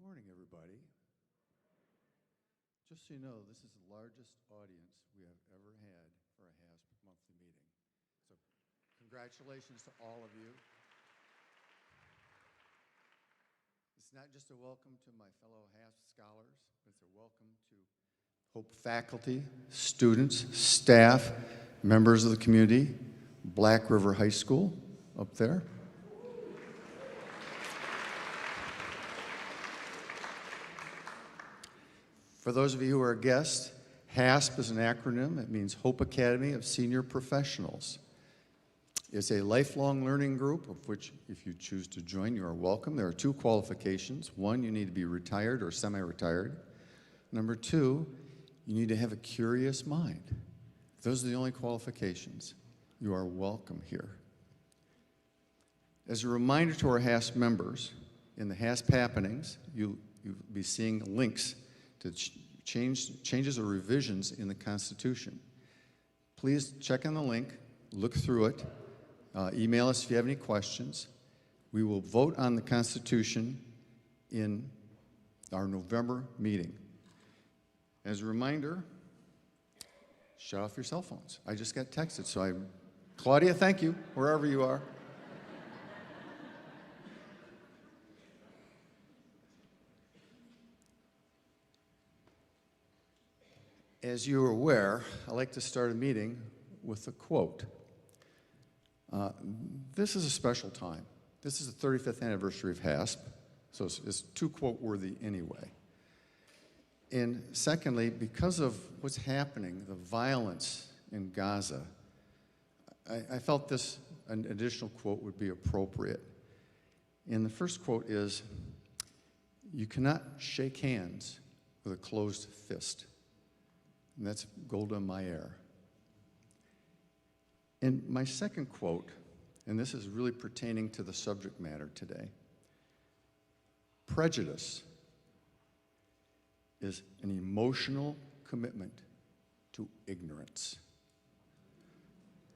morning, everybody. Just so you know, this is the largest audience we have ever had for a HASP monthly meeting. So congratulations to all of you. It's not just a welcome to my fellow HASP scholars, but it's a welcome to Hope faculty, students, staff, members of the community, Black River High School up there. For those of you who are guests, HASP is an acronym. It means Hope Academy of Senior Professionals. It's a lifelong learning group of which, if you choose to join, you are welcome. There are two qualifications. One, you need to be retired or semi-retired. Number two, you need to have a curious mind. Those are the only qualifications. You are welcome here. As a reminder to our HASP members, in the HASP happenings, you'll be seeing links to changes or revisions in the Constitution. Please check on the link, look through it, email us if you have any questions. We will vote on the Constitution in our November meeting. As a reminder, shut off your cell phones. I just got texted, so Claudia, thank you, wherever you are. As you are aware, I like to start a meeting with a quote. This is a special time. This is the 35th anniversary of HASP, so it's too quote-worthy anyway. And secondly, because of what's happening, the violence in Gaza, I felt an additional quote would be appropriate. And the first quote is, "You cannot shake hands with a closed fist." And that's Golda Meir. And my second quote, and this is really pertaining to the subject matter today, prejudice is an emotional commitment to ignorance.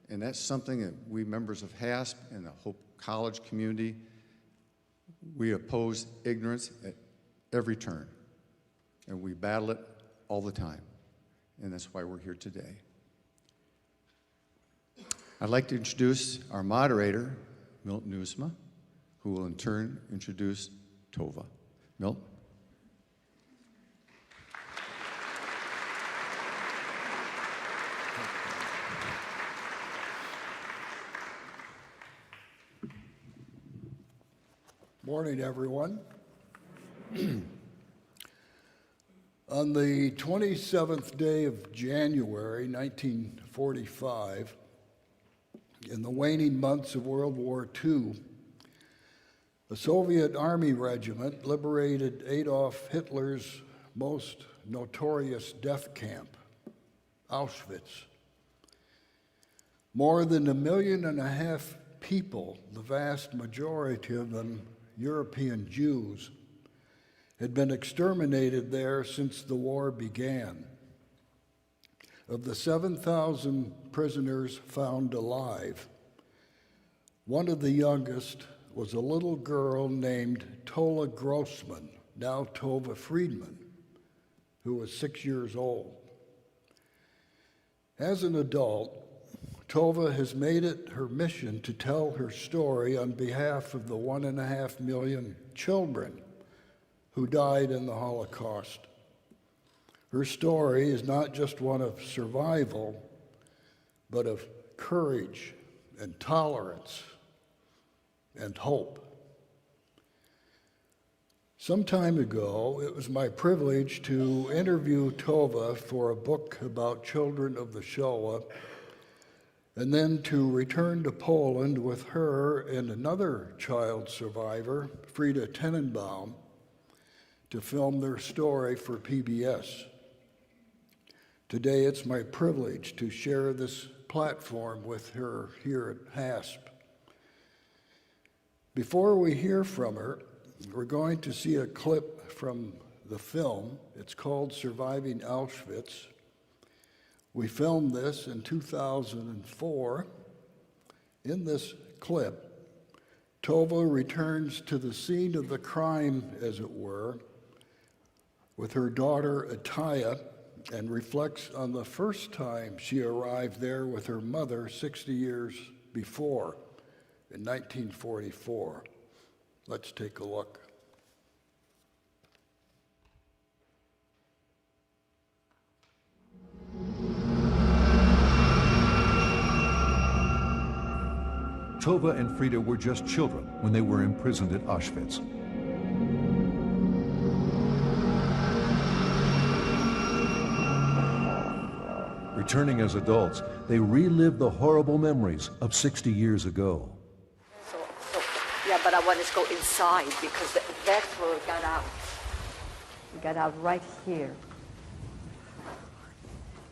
And that's something that we members of HASP and the Hope College community, we oppose ignorance at every turn. And we battle it all the time. And that's why we're here today. I'd like to introduce our moderator, Milt Nieuwsma, who will in turn introduce Tova. Milt? Morning, everyone. On the 27th day of January, 1945, in the waning months of World War II, a Soviet army regiment liberated Adolf Hitler's most notorious death camp, Auschwitz. More than 1.5 million people, the vast majority of them European Jews, had been exterminated there since the war began. Of the 7,000 prisoners found alive, one of the youngest was a little girl named Tola Grossman, now Tova Friedman, who was 6 years old. As an adult, Tova has made it her mission to tell her story on behalf of the 1.5 million children who died in the Holocaust. Her story is not just one of survival, but of courage and tolerance and hope. Some time ago, it was my privilege to interview Tova for a book about children of the Shoah, and then to return to Poland with her and another child survivor, Frida Tenenbaum, to film their story for PBS. Today, it's my privilege to share this platform with her here at HASP. Before we hear from her, we're going to see a clip from the film. It's called Surviving Auschwitz. We filmed this in 2004. In this clip, Tova returns to the scene of the crime, as it were, with her daughter Taya and reflects on the first time she arrived there with her mother 60 years before, in 1944. Let's take a look. Tova and Frida were just children when they were imprisoned at Auschwitz. Returning as adults, they relived the horrible memories of 60 years ago. Yeah, but I want to go inside because that's where we got out. We got out right here.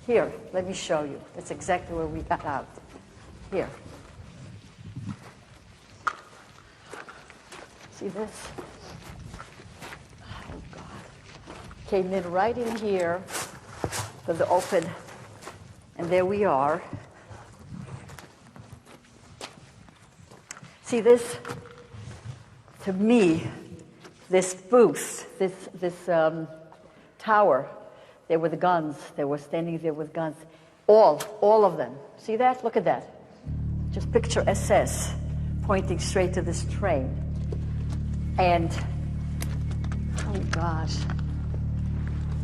Here, let me show you. That's exactly where we got out. Here. See this? Oh, God. Came in right in here for the open, and there we are. See this? To me, this booth, this tower, there were the guns. They were standing there with guns. All of them. See that? Look at that. Just picture SS pointing straight to this train. And, oh gosh.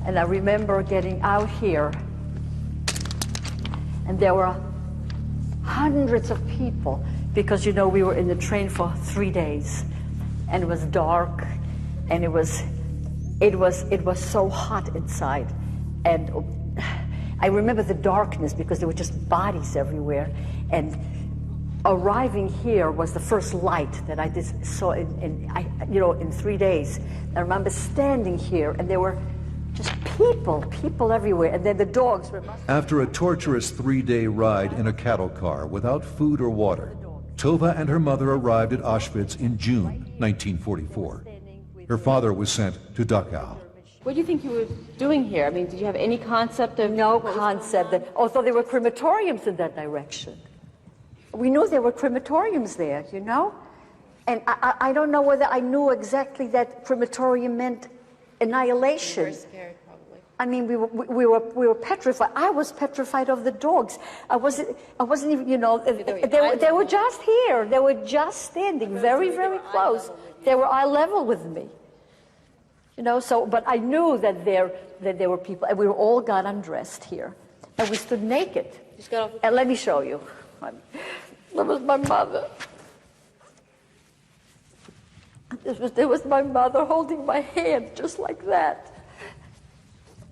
And I remember getting out here, and there were hundreds of people because, you know, we were in the train for 3 days, and it was dark, and it was so hot inside. And I remember the darkness because there were just bodies everywhere. And arriving here was the first light that I just saw in 3 days. I remember standing here, and there were just people everywhere, and then the dogs were... After a torturous 3-day ride in a cattle car without food or water, Tova and her mother arrived at Auschwitz in June 1944. Her father was sent to Dachau. What do you think you were doing here? I mean, did you have any concept of... No concept. Although there were crematoriums in that direction. We knew there were crematoriums there, you know? And I don't know whether I knew exactly that crematorium meant annihilation. You were scared, probably. I mean, we were petrified. I was petrified of the dogs. I wasn't even, you know, they were just here. They were just standing very, very close. They were eye level with me. You know, so, but I knew that there were people, and we were all got undressed here. And we stood naked. Just got off. And let me show you. That was my mother. There was my mother holding my hand just like that.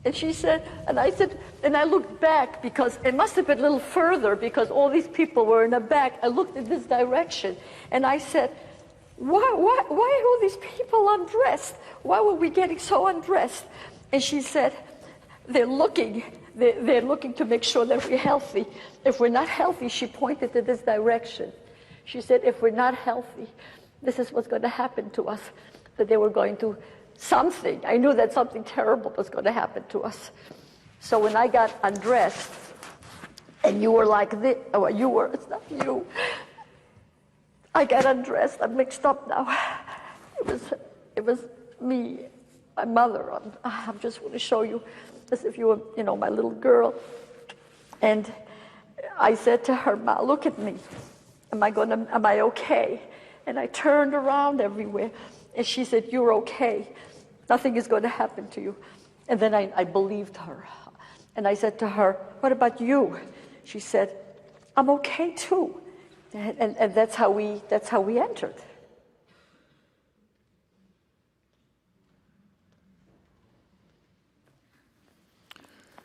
And she said, and I said, and I looked back because it must have been a little further because all these people were in the back. I looked in this direction and I said, why are all these people undressed? Why were we getting so undressed? And she said, they're looking to make sure that we're healthy. If we're not healthy, she pointed to this direction. She said, if we're not healthy, this is what's going to happen to us, that they were going to something. I knew that something terrible was going to happen to us. So when I got undressed, and you were like this, or you were, it's not you. I got undressed. I'm mixed up now. It was me, my mother. I'm just going to show you as if you were, you know, my little girl. And I said to her, Ma, look at me. Am I okay? And I turned around everywhere, and she said, you're okay. Nothing is going to happen to you. And then I believed her. And I said to her, what about you? She said, I'm okay too. And that's how we entered.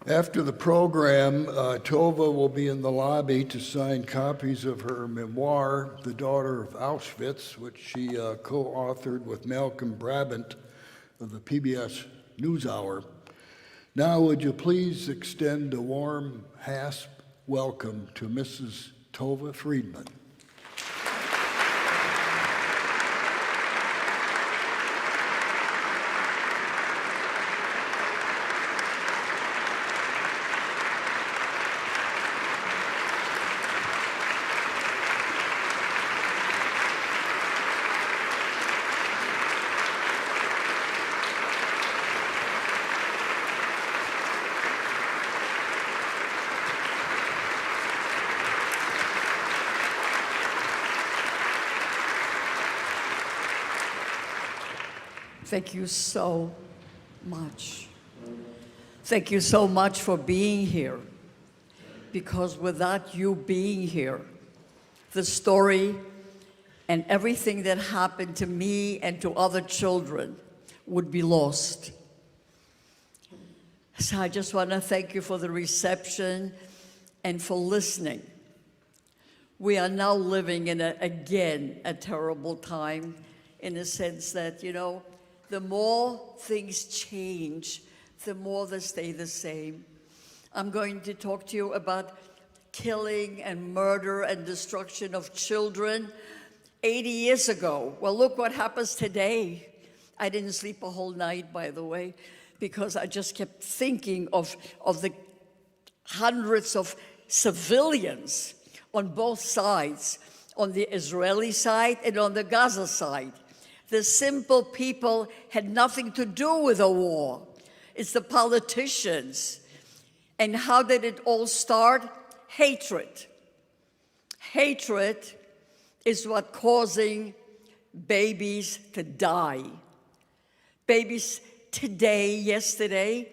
After the program, Tova will be in the lobby to sign copies of her memoir, The Daughter of Auschwitz, which she co-authored with Malcolm Brabant of the PBS NewsHour. Now, would you please extend a warm HASP welcome to Mrs. Tova Friedman. Thank you so much. Thank you so much for being here, because without you being here, the story and everything that happened to me and to other children would be lost. So I just want to thank you for the reception and for listening. We are now living in, again, a terrible time, in the sense that, you know, the more things change, the more they stay the same. I'm going to talk to you about killing and murder and destruction of children 80 years ago. Well, look what happens today. I didn't sleep a whole night, by the way, because I just kept thinking of the hundreds of civilians on both sides, on the Israeli side and on the Gaza side. The simple people had nothing to do with the war. It's the politicians. And how did it all start? Hatred. Hatred is what causing babies to die. Babies today, yesterday,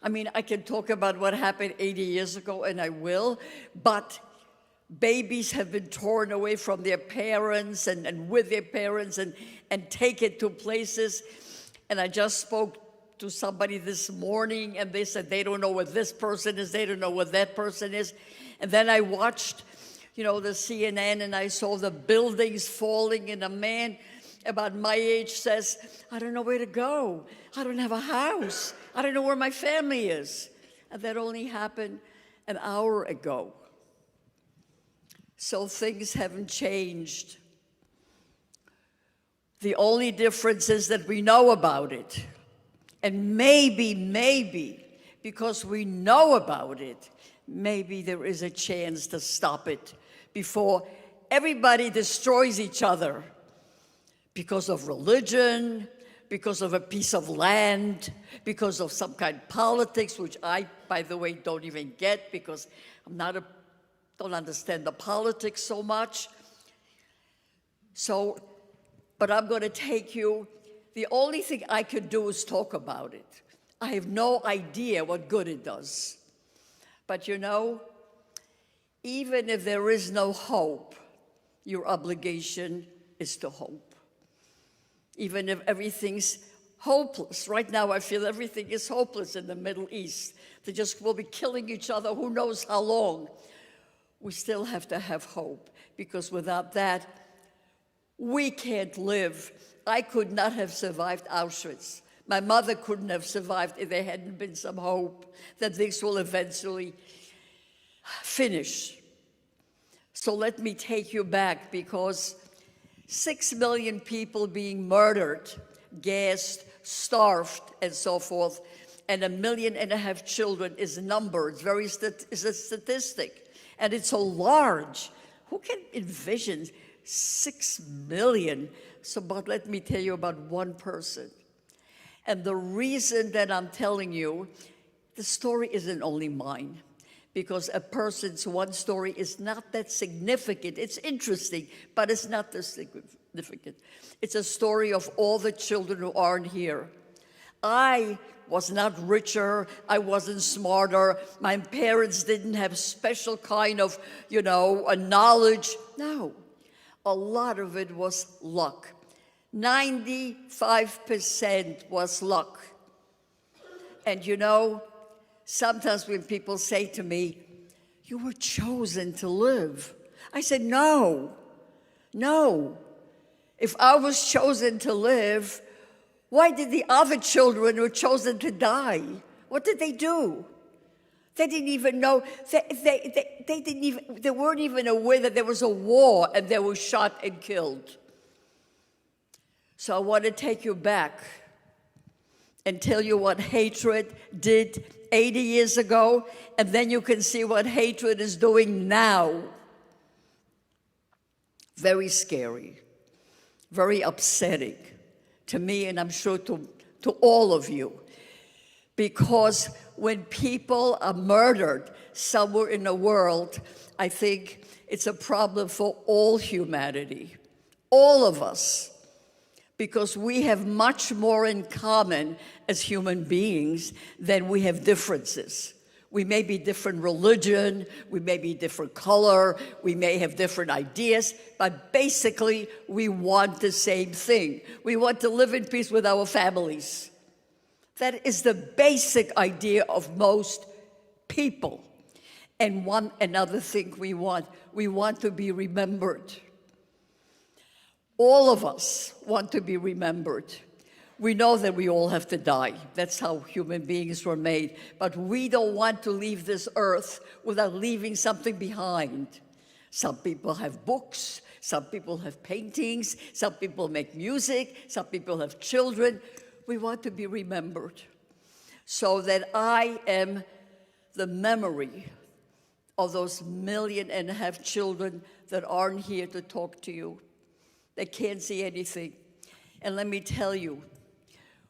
I mean, I can talk about what happened 80 years ago, and I will, but babies have been torn away from their parents and with their parents and taken to places. And I just spoke to somebody this morning, and they said they don't know what this person is, they don't know what that person is. And then I watched, you know, the CNN, and I saw the buildings falling, and a man about my age says, I don't know where to go. I don't have a house. I don't know where my family is. And that only happened an hour ago. So things haven't changed. The only difference is that we know about it. And maybe, because we know about it, maybe there is a chance to stop it before everybody destroys each other because of religion, because of a piece of land, because of some kind of politics, which I, by the way, don't even get, because don't understand the politics so much. So, but I'm going to take you, the only thing I could do is talk about it. I have no idea what good it does. But you know, even if there is no hope, your obligation is to hope. Even if everything's hopeless. Right now, I feel everything is hopeless in the Middle East. They just will be killing each other who knows how long. We still have to have hope, because without that, we can't live. I could not have survived Auschwitz. My mother couldn't have survived if there hadn't been some hope that this will eventually finish. So let me take you back, because 6 million people being murdered, gassed, starved, and so forth, and 1.5 million children is a number. It's a statistic, and it's so large. Who can envision 6 million? So, but let me tell you about one person. And the reason that I'm telling you, the story isn't only mine, because a person's one story is not that significant. It's interesting, but it's not that significant. It's a story of all the children who aren't here. I was not richer, I wasn't smarter, my parents didn't have special kind of, you know, a knowledge. No, a lot of it was luck. 95% was luck. And you know, sometimes when people say to me, you were chosen to live, I said, no. If I was chosen to live, why did the other children who were chosen to die? What did they do? They didn't even know, they weren't even aware that there was a war, and they were shot and killed. So I want to take you back and tell you what hatred did 80 years ago, and then you can see what hatred is doing now. Very scary, very upsetting to me, and I'm sure to all of you. Because when people are murdered somewhere in the world, I think it's a problem for all humanity, all of us. because we have much more in common as human beings than we have differences. We may be different religion, we may be different color, we may have different ideas, but basically we want the same thing. We want to live in peace with our families. That is the basic idea of most people. And another thing we want to be remembered. All of us want to be remembered. We know that we all have to die. That's how human beings were made. But we don't want to leave this earth without leaving something behind. Some people have books, some people have paintings, some people make music, some people have children. We want to be remembered. So that I am the memory of those 1.5 million children that aren't here to talk to you. They can't see anything. And let me tell you,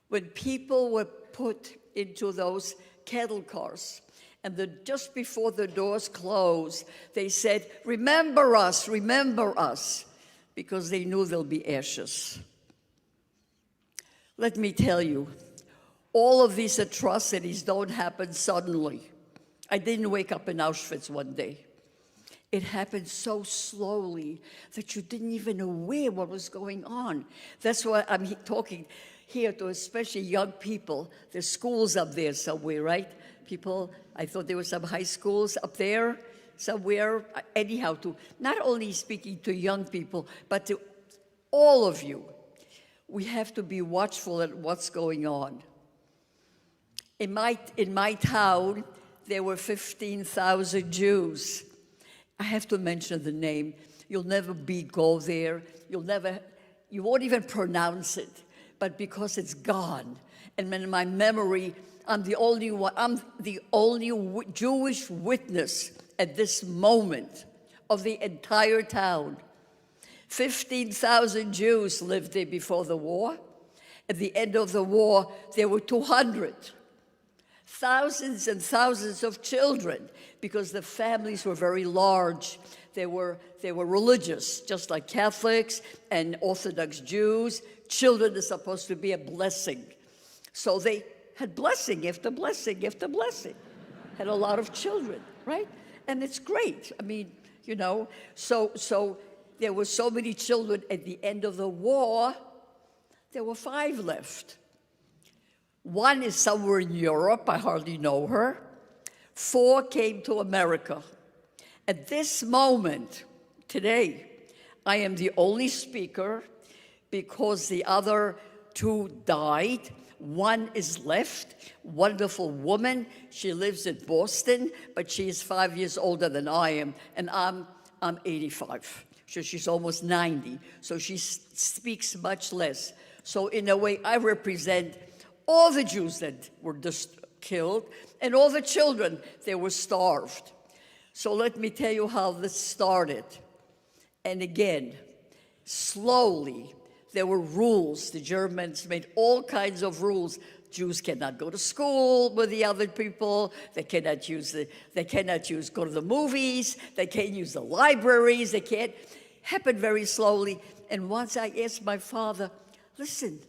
when people were put into those cattle cars, and just before the doors closed, they said, remember us, because they knew there'll be ashes. Let me tell you, all of these atrocities don't happen suddenly. I didn't wake up in Auschwitz one day. It happened so slowly that you didn't even aware what was going on. That's why I'm talking here to especially young people. There's schools up there somewhere, right? People, I thought there were some high schools up there somewhere. Anyhow, to not only speaking to young people, but to all of you. We have to be watchful at what's going on. In my town, there were 15,000 Jews. I have to mention the name. You'll never go there. You won't even pronounce it. But because it's gone, and in my memory, I'm the only Jewish witness at this moment of the entire town. 15,000 Jews lived there before the war. At the end of the war, there were 200. Thousands and thousands of children, because the families were very large. They were religious, just like Catholics and Orthodox Jews. Children are supposed to be a blessing. So they had blessing after blessing after blessing. Had a lot of children, right? And it's great. I mean, you know, so there were so many children at the end of the war, there were 5 left. One is somewhere in Europe, I hardly know her. 4 came to America. At this moment, today, I am the only speaker because the other 2 died. 1 is left, wonderful woman. She lives in Boston, but she is 5 years older than I am, and I'm 85. So she's almost 90, so she speaks much less. So in a way, I represent all the Jews that were just killed, and all the children that were starved. So let me tell you how this started. And again, slowly, there were rules. The Germans made all kinds of rules. Jews cannot go to school with the other people. They cannot go to the movies. They can't use the libraries. They can't. Happened very slowly. And once I asked my father, listen,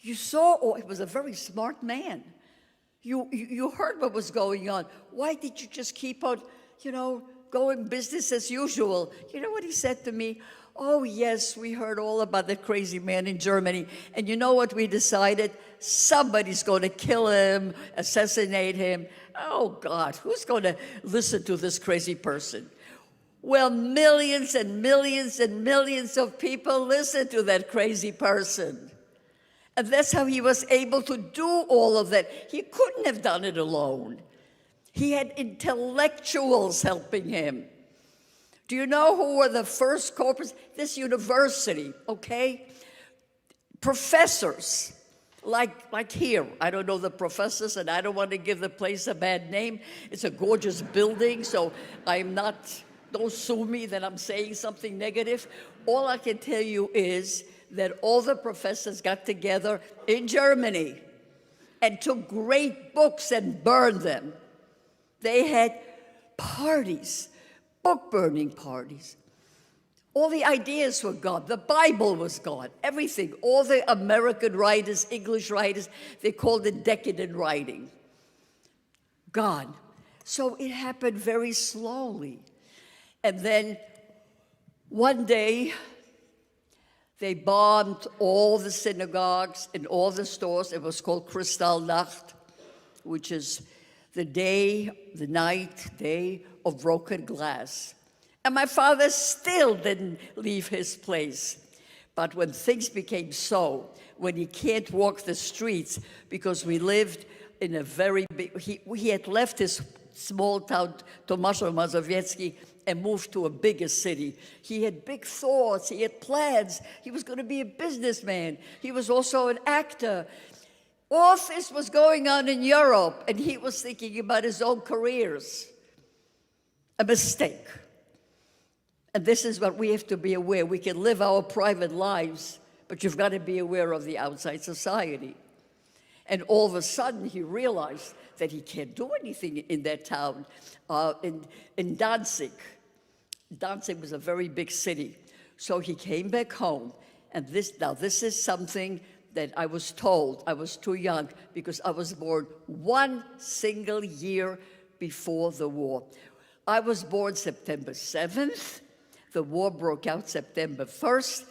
you saw, he was a very smart man. You heard what was going on. Why did you just keep on, going business as usual? You know what he said to me? Oh, yes, we heard all about the crazy man in Germany. And you know what we decided? Somebody's going to kill him, assassinate him. Oh, God, who's going to listen to this crazy person? Well, millions and millions and millions of people listen to that crazy person. And that's how he was able to do all of that. He couldn't have done it alone. He had intellectuals helping him. Do you know who were the first corporate? This university, okay? Professors, like here. I don't know the professors, and I don't want to give the place a bad name. It's a gorgeous building, so don't sue me that I'm saying something negative. All I can tell you is that all the professors got together in Germany and took great books and burned them. They had parties, book-burning parties. All the ideas were gone. The Bible was gone. Everything. All the American writers, English writers, they called it decadent writing. Gone. So it happened very slowly. And then one day, they bombed all the synagogues and all the stores. It was called Kristallnacht, which is the day of broken glass. And my father still didn't leave his place. But when things became so, when he can't walk the streets, because we lived in a very big, he had left his small town, Tomaszow Mazowiecki, and moved to a bigger city. He had big thoughts, he had plans. He was going to be a businessman. He was also an actor. All this was going on in Europe, and he was thinking about his own careers. A mistake. And this is what we have to be aware. We can live our private lives, but you've got to be aware of the outside society. And all of a sudden, he realized that he can't do anything in that town, in Danzig. Danzig was a very big city. So he came back home, and this is something that I was told. I was too young because I was born one single year before the war. I was born September 7th. The war broke out September 1st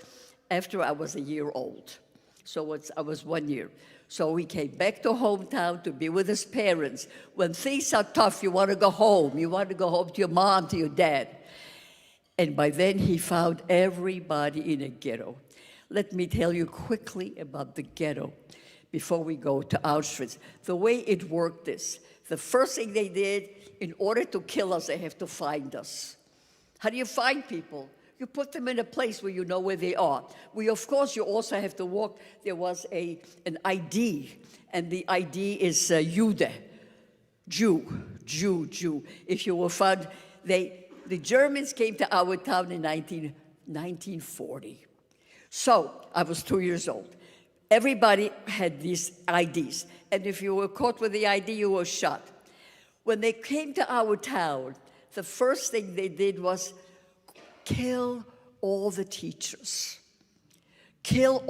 after I was a year old. So I was 1 year. So he came back to hometown to be with his parents. When things are tough, you want to go home. You want to go home to your mom, to your dad. And by then, he found everybody in a ghetto. Let me tell you quickly about the ghetto before we go to Auschwitz. The way it worked is, the first thing they did, in order to kill us, they have to find us. How do you find people? You put them in a place where you know where they are. Of course, you also have to walk. There was an ID, and the ID is Jude, Jew. If you were found, the Germans came to our town in 1940. So I was 2 years old. Everybody had these IDs, and if you were caught with the ID, you were shot. When they came to our town, the first thing they did was kill all the teachers, kill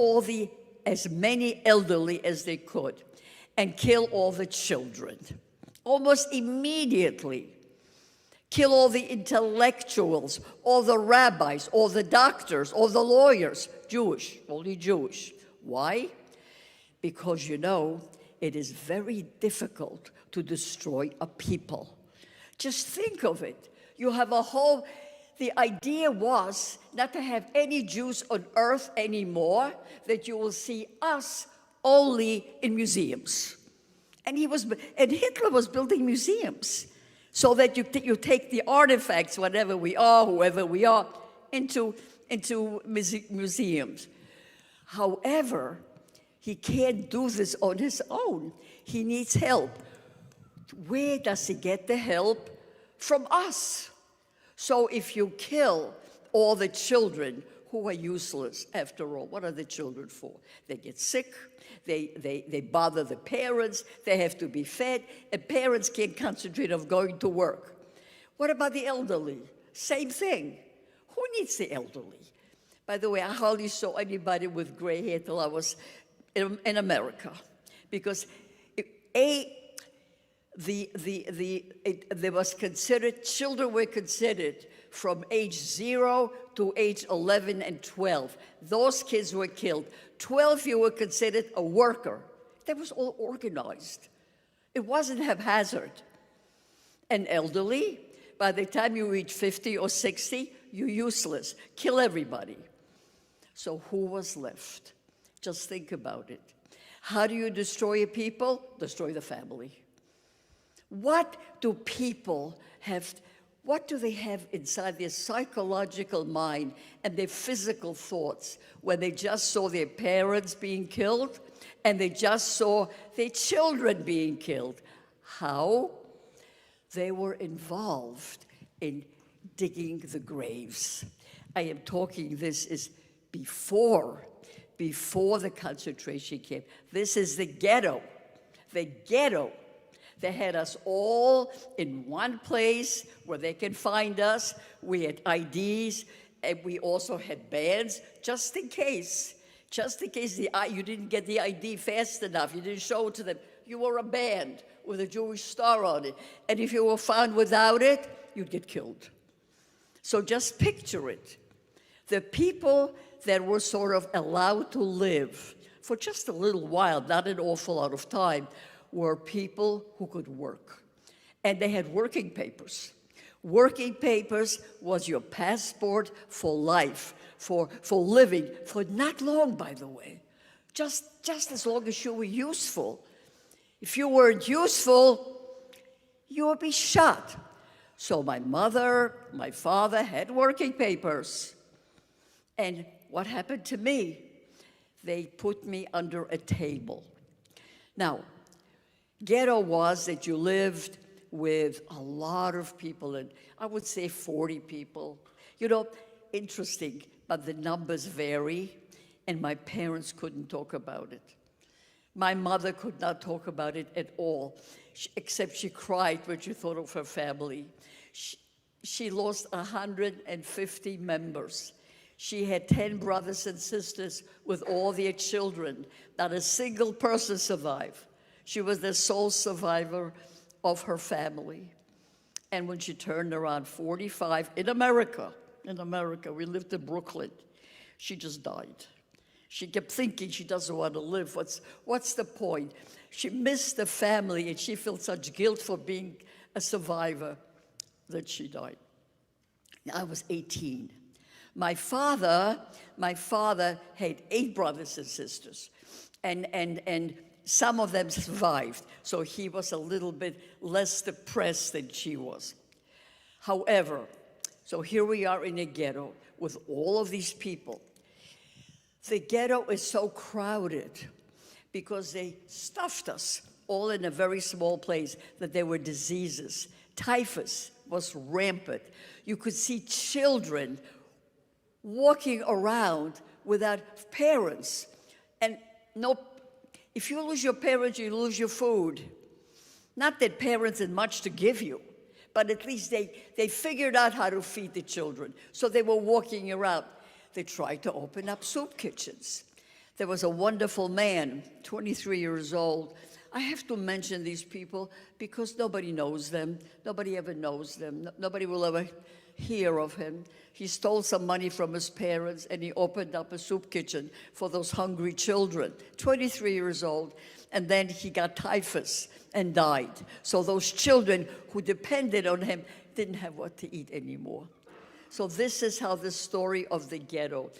as many elderly as they could, and kill all the children. Almost immediately, kill all the intellectuals, all the rabbis, all the doctors, all the lawyers, Jewish, only Jewish. Why? Because, it is very difficult to destroy a people. Just think of it. You have the idea was not to have any Jews on earth anymore, that you will see us only in museums. And Hitler was building museums so that you take the artifacts, whatever we are, whoever we are, into museums. However, he can't do this on his own. He needs help. Where does he get the help? From us. So if you kill all the children who are useless, after all, what are the children for? They get sick, they bother the parents, they have to be fed, and parents can't concentrate on going to work. What about the elderly? Same thing. Who needs the elderly? By the way, I hardly saw anybody with gray hair till I was in America, because children were considered from age 0 to age 11 and 12. Those kids were killed. 12, you were considered a worker. That was all organized. It wasn't haphazard. And elderly, by the time you reach 50 or 60, you're useless. Kill everybody. So who was left? Just think about it. How do you destroy a people? Destroy the family. What do people have? What do they have inside their psychological mind and their physical thoughts when they just saw their parents being killed and they just saw their children being killed? How? They were involved in digging the graves. I am talking, this is before the concentration camp. This is the ghetto. The ghetto. They had us all in one place where they can find us. We had IDs, And we also had bands, just in case you didn't get the ID fast enough, you didn't show it to them. You were a band with a Jewish star on it. And if you were found without it, you'd get killed. So just picture it. The people that were sort of allowed to live for just a little while, not an awful lot of time, were people who could work. And they had working papers. Working papers was your passport for life, for living, for not long, by the way, just as long as you were useful. If you weren't useful, you would be shot. So my mother, my father had working papers. And what happened to me? They put me under a table. Now, ghetto was that you lived with a lot of people, and I would say 40 people. You know, interesting, but the numbers vary, and my parents couldn't talk about it. My mother could not talk about it at all, except she cried when she thought of her family. She lost 150 members. She had 10 brothers and sisters with all their children. Not a single person survived. She was the sole survivor of her family. And when she turned around 45 in America, we lived in Brooklyn, she just died. She kept thinking she doesn't want to live. What's the point? She missed the family, and she felt such guilt for being a survivor that she died. I was 18. My father had 8 brothers and sisters, and some of them survived, so he was a little bit less depressed than she was. However, so here we are in a ghetto with all of these people. The ghetto is so crowded because they stuffed us all in a very small place that there were diseases. Typhus was rampant. You could see children walking around without parents. And no, if you lose your parents, you lose your food. Not that parents had much to give you, but at least they figured out how to feed the children. So they were walking around. They tried to open up soup kitchens. There was a wonderful man, 23 years old. I have to mention these people because nobody knows them. Nobody ever knows them. Nobody will ever hear of him. He stole some money from his parents, and he opened up a soup kitchen for those hungry children, 23 years old, and then he got typhus and died. So those children who depended on him didn't have what to eat anymore. So this is how the story of the ghetto,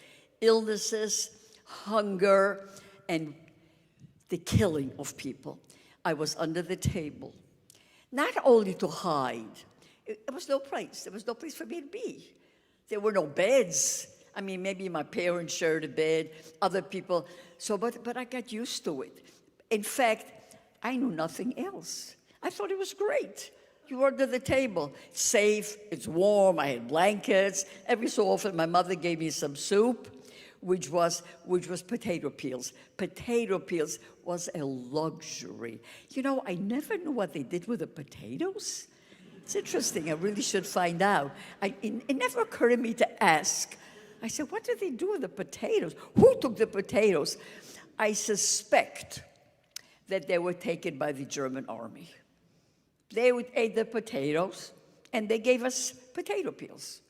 illnesses, hunger, and the killing of people. I was under the table, not only to hide. There was no place. There was no place for me to be. There were no beds. I mean, maybe my parents shared a bed, other people. So, but I got used to it. In fact, I knew nothing else. I thought it was great. You were under the table. It's safe, it's warm, I had blankets. Every so often, my mother gave me some soup, which was potato peels. Potato peels was a luxury. You know, I never knew what they did with the potatoes. It's interesting, I really should find out. It never occurred to me to ask. I said, what did they do with the potatoes? Who took the potatoes? I suspect that they were taken by the German army. They would eat the potatoes, and they gave us potato peels.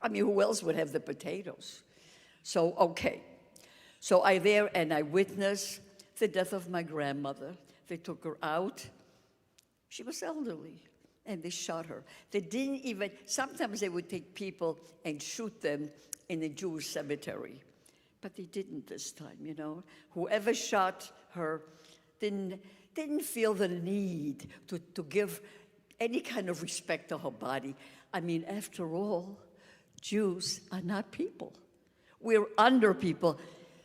I mean, who else would have the potatoes? So, okay. So I there, and I witnessed the death of my grandmother. They took her out. She was elderly, and they shot her. They didn't even, sometimes they would take people and shoot them in a Jewish cemetery. But they didn't this time, you know. Whoever shot her didn't feel the need to give any kind of respect to her body. I mean, after all, Jews are not people. We're under people.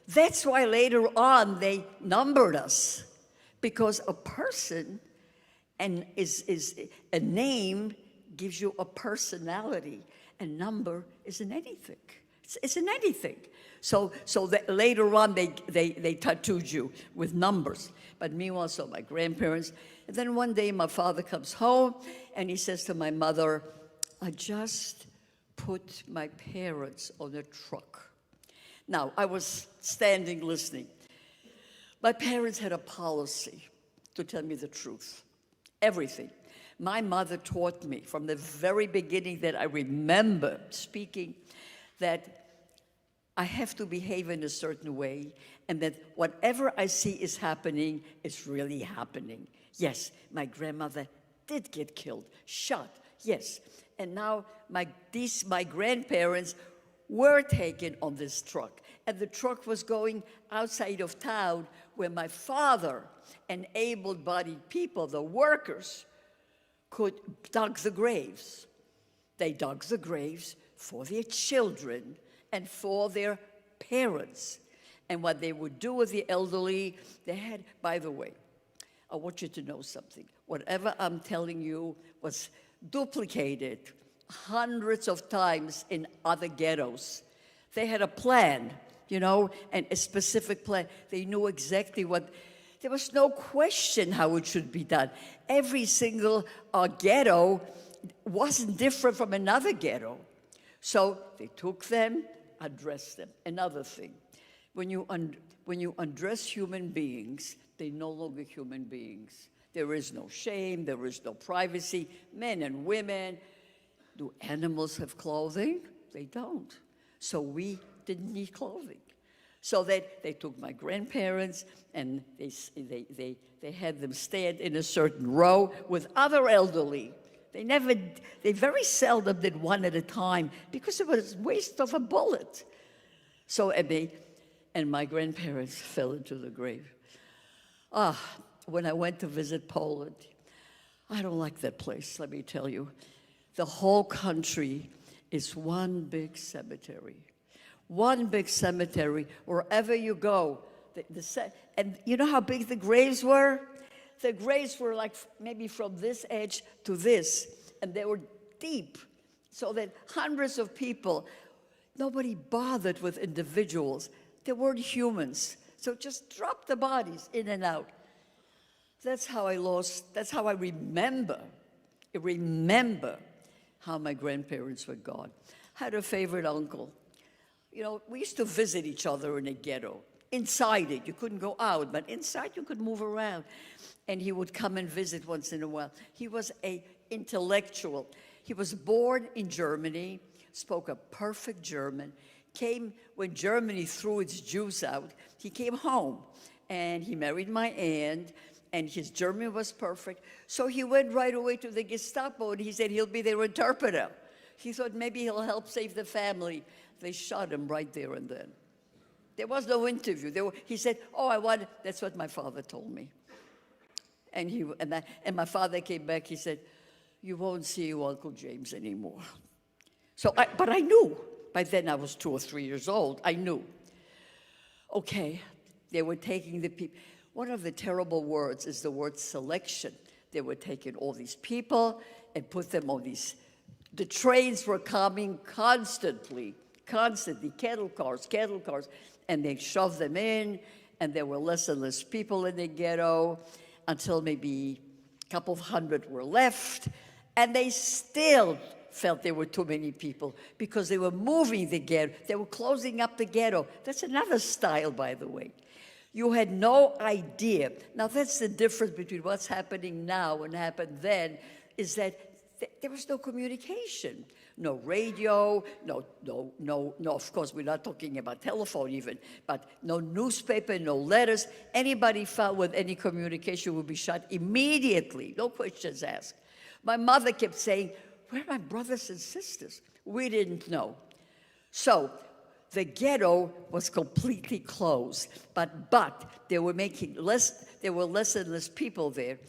That's why later on they numbered us, because a person and is a name gives you a personality. A number isn't anything. It's an anything. So that later on they tattooed you with numbers. But meanwhile, so my grandparents. And then one day my father comes home and he says to my mother, I just put my parents on a truck. Now, I was standing listening. My parents had a policy to tell me the truth, everything. My mother taught me from the very beginning that I remember speaking that I have to behave in a certain way, and that whatever I see is happening is really happening. Yes, my grandmother did get killed, shot, yes. And now my grandparents were taken on this truck, and the truck was going outside of town where my father and able-bodied people, the workers, could dug the graves. They dug the graves for their children and for their parents. And what they would do with the elderly, they had, by the way, I want you to know something. Whatever I'm telling you was duplicated hundreds of times in other ghettos. They had a plan, you know, and a specific plan. They knew exactly what, there was no question how it should be done. Every single ghetto wasn't different from another ghetto. So they took them, addressed them. Another thing, when you undress human beings, they're no longer human beings. There is no shame, there is no privacy. Men and women, do animals have clothing? They don't. So we didn't need clothing. So they took my grandparents and they had them stand in a certain row with other elderly. They very seldom did one at a time because it was a waste of a bullet. So Emmy and my grandparents fell into the grave. When I went to visit Poland, I don't like that place, let me tell you. The whole country is one big cemetery. One big cemetery, wherever you go. And you know how big the graves were? The graves were like maybe from this edge to this, and they were deep, so that hundreds of people, nobody bothered with individuals. They weren't humans, so just drop the bodies in and out. That's how I remember how my grandparents were gone. I had a favorite uncle. You know, we used to visit each other in a ghetto. Inside it, you couldn't go out, but inside you could move around. And he would come and visit once in a while. He was an intellectual. He was born in Germany, spoke a perfect German, came when Germany threw its Jews out. He came home, and he married my aunt, and his German was perfect. So he went right away to the Gestapo, and he said he'll be their interpreter. He thought maybe he'll help save the family. They shot him right there and then. There was no interview. He said, that's what my father told me. And my father came back, he said, you won't see your Uncle James anymore. But I knew. By then I was 2 or 3 years old. I knew. Okay, they were taking the people. One of the terrible words is the word selection. They were taking all these people and put them on these. The trains were coming constantly, cattle cars, and they shoved them in, and there were less and less people in the ghetto until maybe a couple of hundred were left, and they still felt there were too many people because they were moving the ghetto. They were closing up the ghetto. That's another style, by the way. You had no idea. Now, that's the difference between what's happening now and happened then, is that there was no communication. No radio, no, of course, we're not talking about telephone even, but no newspaper, no letters. Anybody found with any communication would be shot immediately, no questions asked. My mother kept saying, where are my brothers and sisters? We didn't know. So the ghetto was completely closed, but they were there were less and less people there.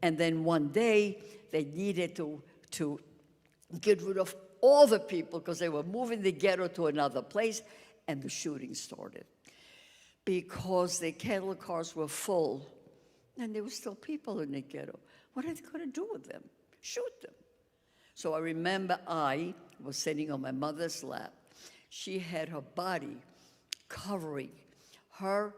And then one day they needed to get rid of all the people because they were moving the ghetto to another place, and the shooting started. Because the cattle cars were full, and there were still people in the ghetto. What are they going to do with them? Shoot them. So I remember I was sitting on my mother's lap. She had her body covering. Her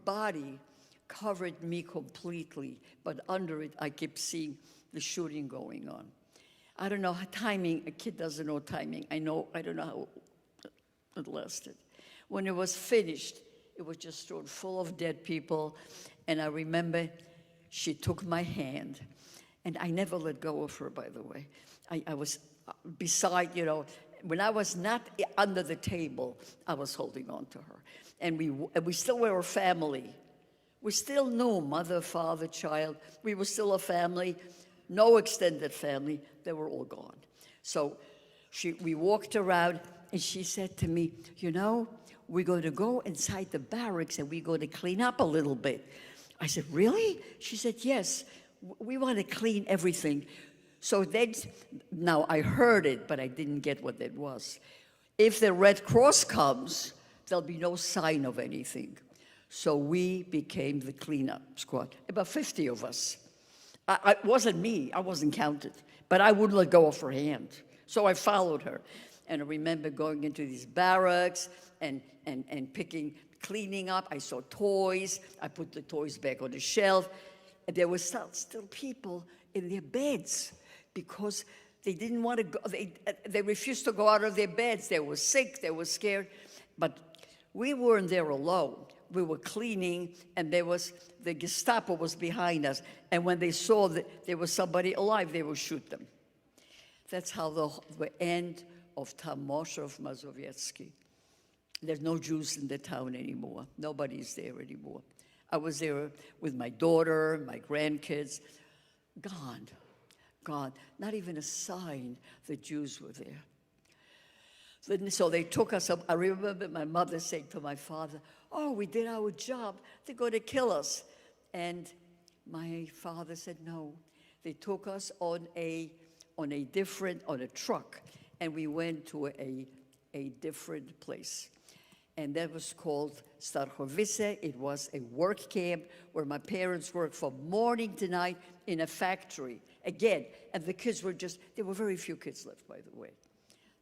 body covered me completely, but under it I kept seeing the shooting going on. I don't know how timing, a kid doesn't know timing. I don't know how it lasted. When it was finished, it was just strewn full of dead people. And I remember she took my hand, and I never let go of her, by the way. I was beside, when I was not under the table, I was holding on to her. And we still were a family. We still knew mother, father, child. We were still a family. No extended family. They were all gone. So we walked around, and she said to me, we're going to go inside the barracks, and we're going to clean up a little bit. I said, really? She said, yes. We want to clean everything. So then, now I heard it, but I didn't get what it was. If the Red Cross comes, there'll be no sign of anything. So we became the cleanup squad, about 50 of us. It wasn't me, I wasn't counted, but I wouldn't let go of her hand. So I followed her. And I remember going into these barracks and cleaning up. I saw toys, I put the toys back on the shelf. And there were still people in their beds because they didn't want to go, they refused to go out of their beds. They were sick, they were scared. But we weren't there alone. We were cleaning, and the Gestapo was behind us. And when they saw that there was somebody alive, they would shoot them. That's how the end of Tamoshov Mazowiecki. There's no Jews in the town anymore. Nobody's there anymore. I was there with my daughter, my grandkids. Gone. Not even a sign the Jews were there. So they took us up. I remember my mother saying to my father, oh, we did our job. They're going to kill us. And my father said, no. They took us on a truck, and we went to a different place. And that was called Starchowice. It was a work camp where my parents worked from morning to night in a factory. Again, and the kids there were very few kids left, by the way.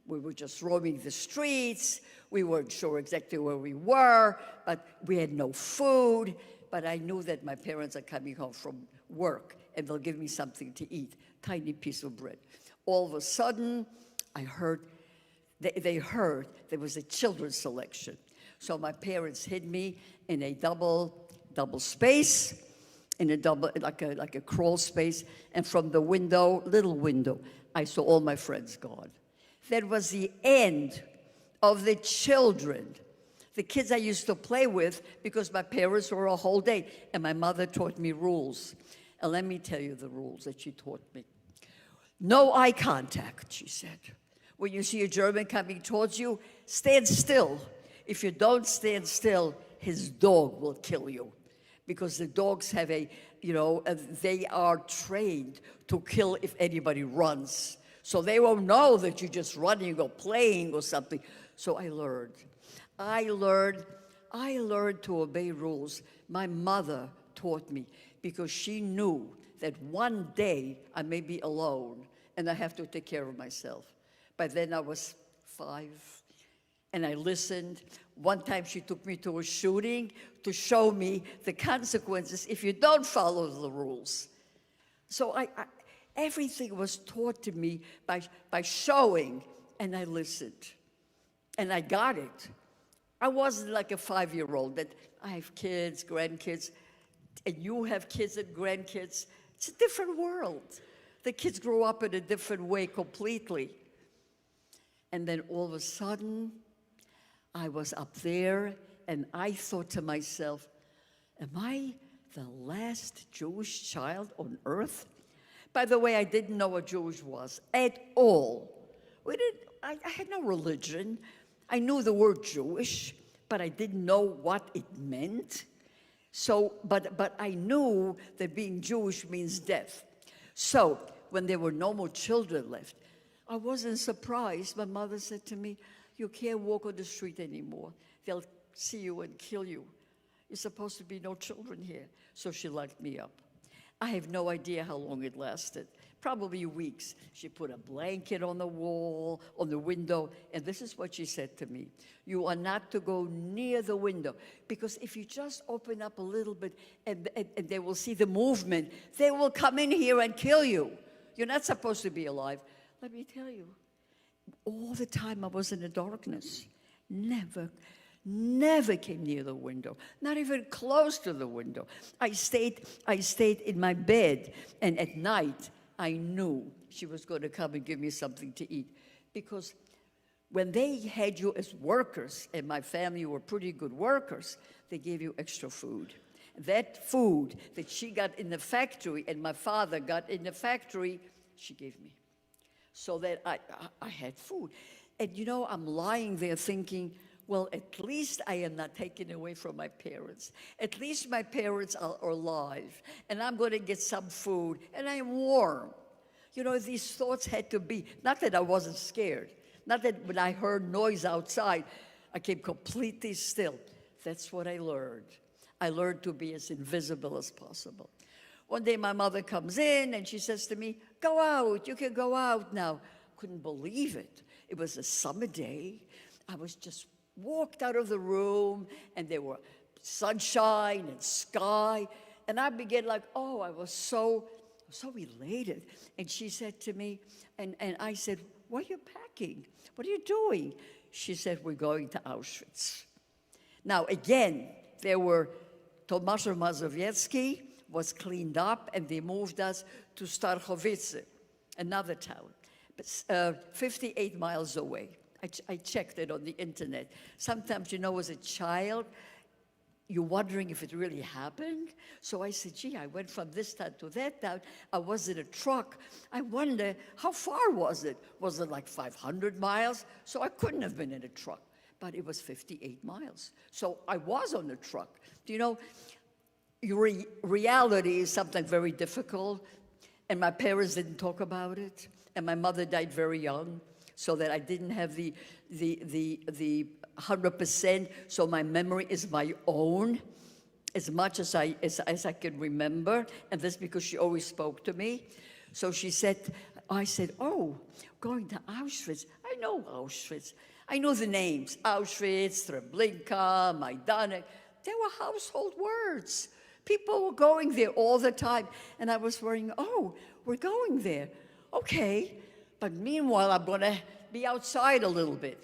We were just roaming the streets. We weren't sure exactly where we were, but we had no food. But I knew that my parents are coming home from work, and they'll give me something to eat, tiny piece of bread. All of a sudden, I heard, they heard there was a children's selection. So my parents hid me in a double space, in a like a crawl space, and from the window, little window, I saw all my friends gone. That was the end of the children, the kids I used to play with, because my parents were a whole day, and my mother taught me rules. And let me tell you the rules that she taught me. No eye contact, she said. When you see a German coming towards you, stand still. If you don't stand still, his dog will kill you. Because the dogs have they are trained to kill if anybody runs. So they won't know that you're just running or playing or something. So I learned to obey rules. My mother taught me because she knew that one day I may be alone and I have to take care of myself. By then I was 5 and I listened. One time she took me to a shooting to show me the consequences if you don't follow the rules. So everything was taught to me by showing, and I listened. And I got it. I wasn't like a 5-year-old that I have kids, grandkids, and you have kids and grandkids. It's a different world. The kids grow up in a different way completely. And then all of a sudden, I was up there, and I thought to myself, am I the last Jewish child on earth? By the way, I didn't know what Jewish was at all. I had no religion. I knew the word Jewish, but I didn't know what it meant. So, but I knew that being Jewish means death. So when there were no more children left, I wasn't surprised. My mother said to me, you can't walk on the street anymore. They'll see you and kill you. You're supposed to be no children here. So she locked me up. I have no idea how long it lasted. Probably weeks. She put a blanket on the wall, on the window, and this is what she said to me. You are not to go near the window, because if you just open up a little bit and they will see the movement, they will come in here and kill you. You're not supposed to be alive. let me tell you, all the time I was in the darkness. Never came near the window, not even close to the window. I stayed in my bed, and at night, I knew she was going to come and give me something to eat. Because when they had you as workers, and my family were pretty good workers, they gave you extra food. That food that she got in the factory and my father got in the factory, she gave me. So that I had food. And you know, I'm lying there thinking, well, at least I am not taken away from my parents. At least my parents are alive, and I'm going to get some food, and I am warm. You know, these thoughts had to be, not that I wasn't scared, not that when I heard noise outside, I came completely still. That's what I learned. I learned to be as invisible as possible. One day my mother comes in and she says to me, go out, you can go out now. Couldn't believe it. It was a summer day. I was just walked out of the room and there were sunshine and sky. And I began like, oh, I was so elated. And she said to me, and I said, what are you packing? What are you doing? She said, we're going to Auschwitz. Now, again, there were Tomasz Mazowiecki was cleaned up, and they moved us to Starchowice, another town, but 58 miles away. I checked it on the internet. Sometimes, you know, as a child, you're wondering if it really happened. So I said, gee, I went from this town to that town. I was in a truck. I wonder, how far was it? Was it like 500 miles? So I couldn't have been in a truck. But it was 58 miles. So I was on the truck. Do you know, reality is something very difficult, and my parents didn't talk about it, and my mother died very young, so that I didn't have the 100%, so my memory is my own, as much as I can remember, and that's because she always spoke to me. So she said, I said, oh, going to Auschwitz. I know Auschwitz. I know the names, Auschwitz, Treblinka, Majdanek. They were household words. People were going there all the time. And I was worrying, oh, we're going there. Okay, but meanwhile, I'm gonna be outside a little bit.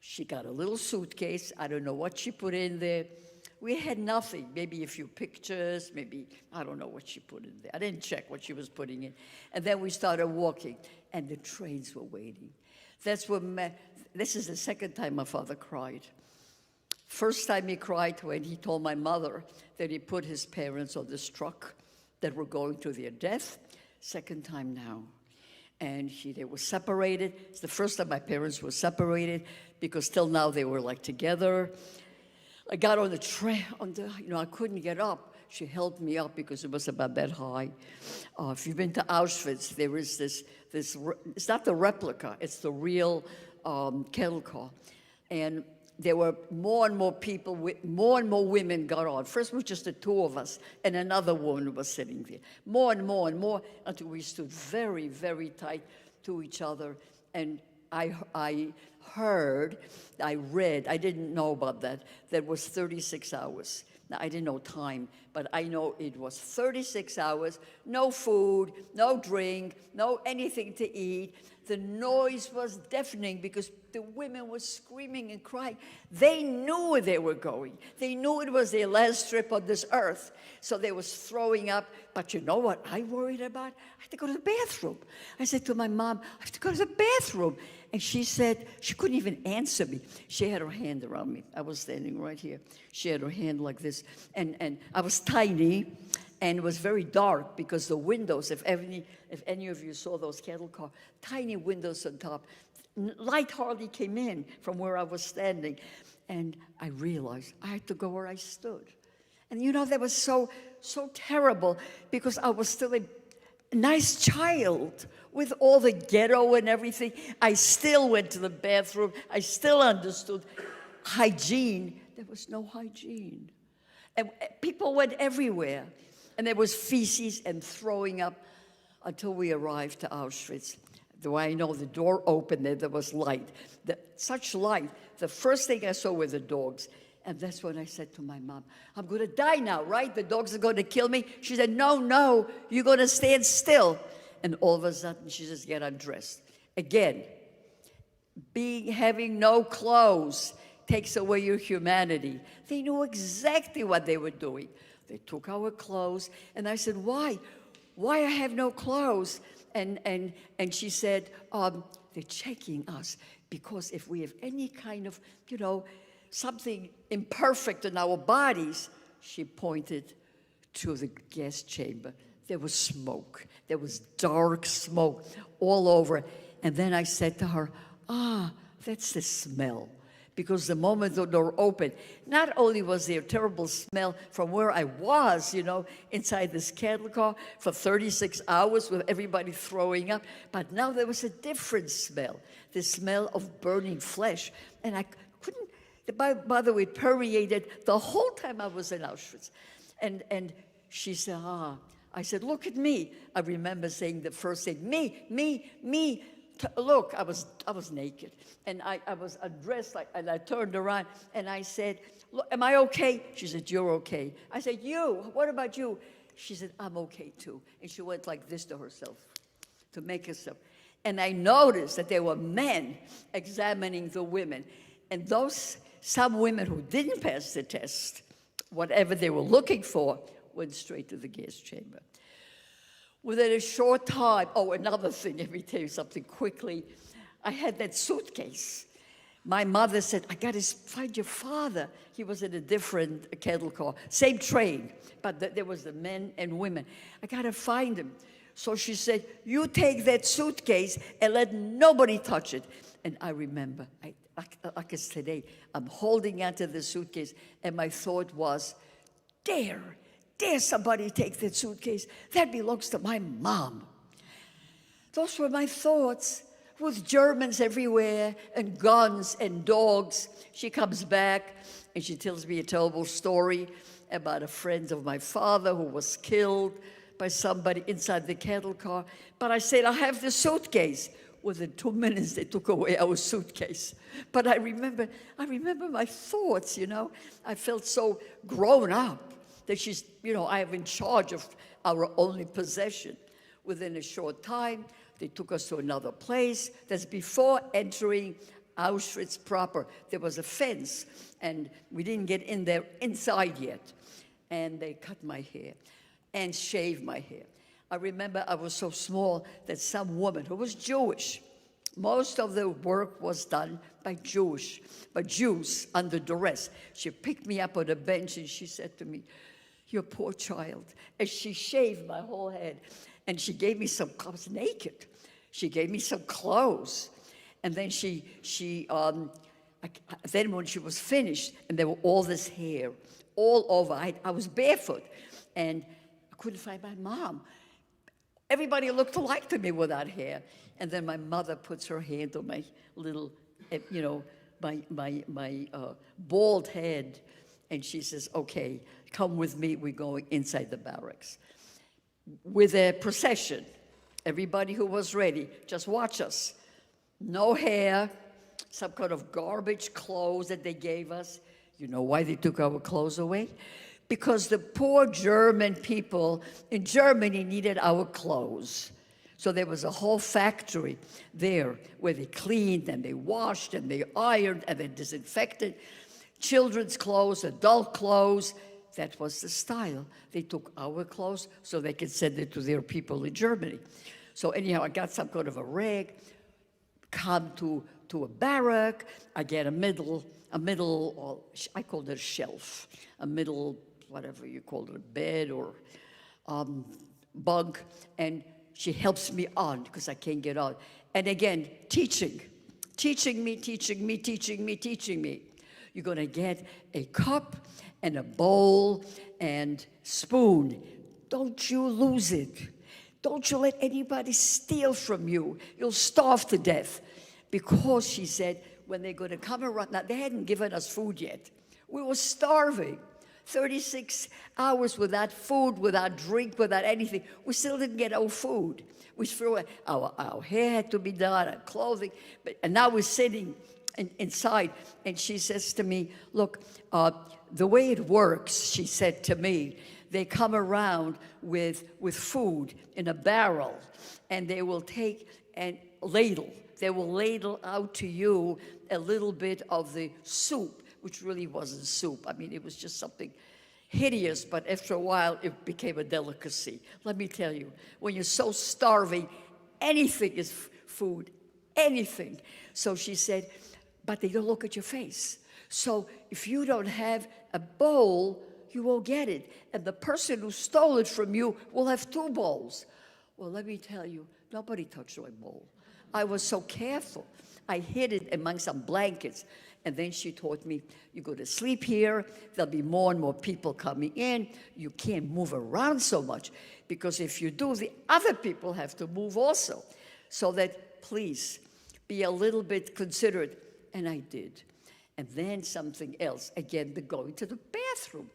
She got a little suitcase. I don't know what she put in there. We had nothing, maybe a few pictures, maybe, I don't know what she put in there. I didn't check what she was putting in. And then we started walking, and the trains were waiting. That's when this is the second time my father cried. First time he cried when he told my mother that he put his parents on this truck that were going to their death. Second time now. And they were separated. It's the first time my parents were separated because till now they were like together. I got on the train, I couldn't get up. She held me up because it was about that high. If you've been to Auschwitz, there is this, it's not the replica, it's the real kettle car. And there were more and more people, more and more women got on. First it was just the two of us, and another woman was sitting there. More and more and more, until we stood very, very tight to each other. And I read, I didn't know about that, that was 36 hours. Now, I didn't know time, but I know it was 36 hours, no food, no drink, no anything to eat. The noise was deafening because the women were screaming and crying. They knew where they were going. They knew it was their last trip on this earth. So they was throwing up. But you know what I worried about? I had to go to the bathroom. I said to my mom, I have to go to the bathroom. And she said, she couldn't even answer me. She had her hand around me. I was standing right here. She had her hand like this. And I was tiny, and it was very dark because the windows, if any of you saw those cattle car, tiny windows on top, light hardly came in from where I was standing. And I realized I had to go where I stood. And you know, that was so terrible because I was still a nice child with all the ghetto and everything. I still went to the bathroom. I still understood hygiene. There was no hygiene. And people went everywhere. And there was feces and throwing up until we arrived to Auschwitz. Though I know the door opened there was light. Such light. The first thing I saw were the dogs. And that's when I said to my mom, I'm going to die now, right? The dogs are going to kill me. She said, no, you're going to stand still. And all of a sudden, she says, get undressed. Again, having no clothes takes away your humanity. They knew exactly what they were doing. They took our clothes, and I said, why? Why I have no clothes? And she said, they're checking us, because if we have any kind of, something imperfect in our bodies, she pointed to the gas chamber. There was smoke. There was dark smoke all over. And then I said to her, that's the smell. Because the moment the door opened, not only was there a terrible smell from where I was, inside this cattle car for 36 hours with everybody throwing up, but now there was a different smell, the smell of burning flesh. And I couldn't, by the way, it permeated the whole time I was in Auschwitz. And she said, I said, look at me. I remember saying the first thing, me. Look, I was naked, and I was undressed, and I turned around, and I said, look, am I okay? She said, you're okay. I said, what about you? She said, I'm okay too. And she went like this to herself, to make herself. And I noticed that there were men examining the women, and some women who didn't pass the test, whatever they were looking for, went straight to the gas chamber. Within a short time, another thing, let me tell you something quickly. I had that suitcase. My mother said, I got to find your father. He was in a different cattle car, same train, but there was the men and women. I got to find him. So she said, you take that suitcase and let nobody touch it. And I remember, like it's today, I'm holding onto the suitcase, and my thought was, dare somebody take that suitcase? That belongs to my mom. Those were my thoughts, with Germans everywhere and guns and dogs. She comes back and she tells me a terrible story about a friend of my father who was killed by somebody inside the cattle car. But I said, I have the suitcase. Within 2 minutes, they took away our suitcase. But I remember my thoughts, I felt so grown up. That she's, I am in charge of our only possession. Within a short time, they took us to another place. That's before entering Auschwitz proper. There was a fence, and we didn't get in there inside yet. And they cut my hair and shaved my hair. I remember I was so small that some woman who was Jewish, most of the work was done by Jews under duress. She picked me up on a bench and she said to me, you poor child. And she shaved my whole head. And she gave me I was naked. She gave me some clothes. And then then when she was finished, and there were all this hair all over, I was barefoot. And I couldn't find my mom. Everybody looked alike to me without hair. And then my mother puts her hand on my little, my bald head. And she says, okay, come with me, we're going inside the barracks. With a procession, everybody who was ready, just watch us. No hair, some kind of garbage clothes that they gave us. You know why they took our clothes away? Because the poor German people in Germany needed our clothes. So there was a whole factory there where they cleaned and they washed and they ironed and they disinfected. Children's clothes, adult clothes, that was the style. They took our clothes so they could send it to their people in Germany. So anyhow, I got some kind of a rag, come to a barrack, I get a middle, I called it a shelf, a middle, whatever you call it, a bed or bunk, and she helps me on because I can't get on. And again, teaching me. You're going to get a cup and a bowl and spoon. Don't you lose it. Don't you let anybody steal from you. You'll starve to death. Because, she said, when they're going to come around, now they hadn't given us food yet. We were starving. 36 hours without food, without drink, without anything. We still didn't get our food. We threw our hair had to be done, our clothing. And now we're sitting inside, and she says to me, look, the way it works, she said to me, they come around with food in a barrel, and they will take, and ladle. They will ladle out to you a little bit of the soup, which really wasn't soup. I mean, it was just something hideous, but after a while, it became a delicacy. Let me tell you, when you're so starving, anything is food, anything. So she said, but they don't look at your face. So if you don't have a bowl, you won't get it. And the person who stole it from you will have 2 bowls. Well, let me tell you, nobody touched my bowl. I was so careful. I hid it among some blankets. And then she taught me, you go to sleep here, there'll be more and more people coming in. You can't move around so much, because if you do, the other people have to move also. So that, please, be a little bit considerate. And I did. And then something else, again, the going to the bathroom.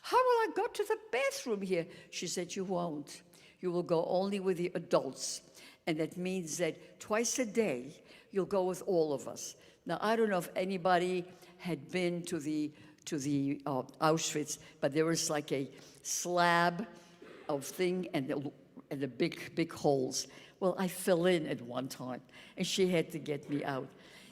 How will I go to the bathroom here? She said, you won't. You will go only with the adults. And that means that twice a day, you'll go with all of us. Now, I don't know if anybody had been to the Auschwitz, but there was like a slab of thing and the big holes. Well, I fell in at one time, and she had to get me out.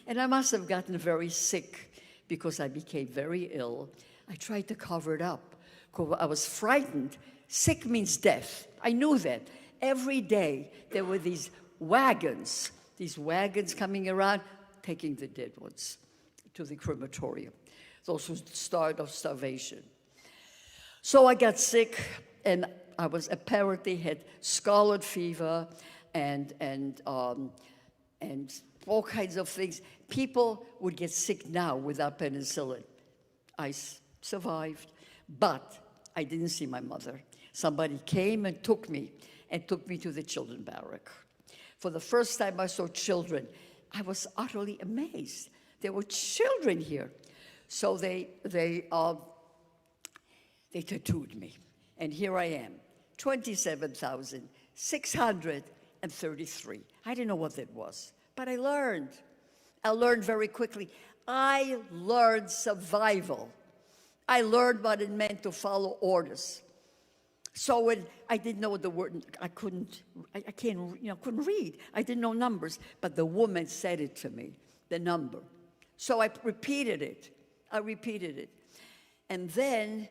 And I must have gotten very sick because I became very ill. I tried to cover it up because I was frightened. Sick means death. I knew that. Every day there were these wagons coming around, taking the dead ones to the crematorium, those who died of starvation. So I got sick, and I was apparently had scarlet fever and all kinds of things. People would get sick now without penicillin. I survived, but I didn't see my mother. Somebody came and took me to the children's barrack. For the first time I saw children, I was utterly amazed. There were children here. So they tattooed me. And here I am, 27,633. I didn't know what that was, but I learned. I learned very quickly. I learned survival. I learned what it meant to follow orders. So when I didn't know the word, I couldn't read. I didn't know numbers, but the woman said it to me, the number. So I repeated it. And then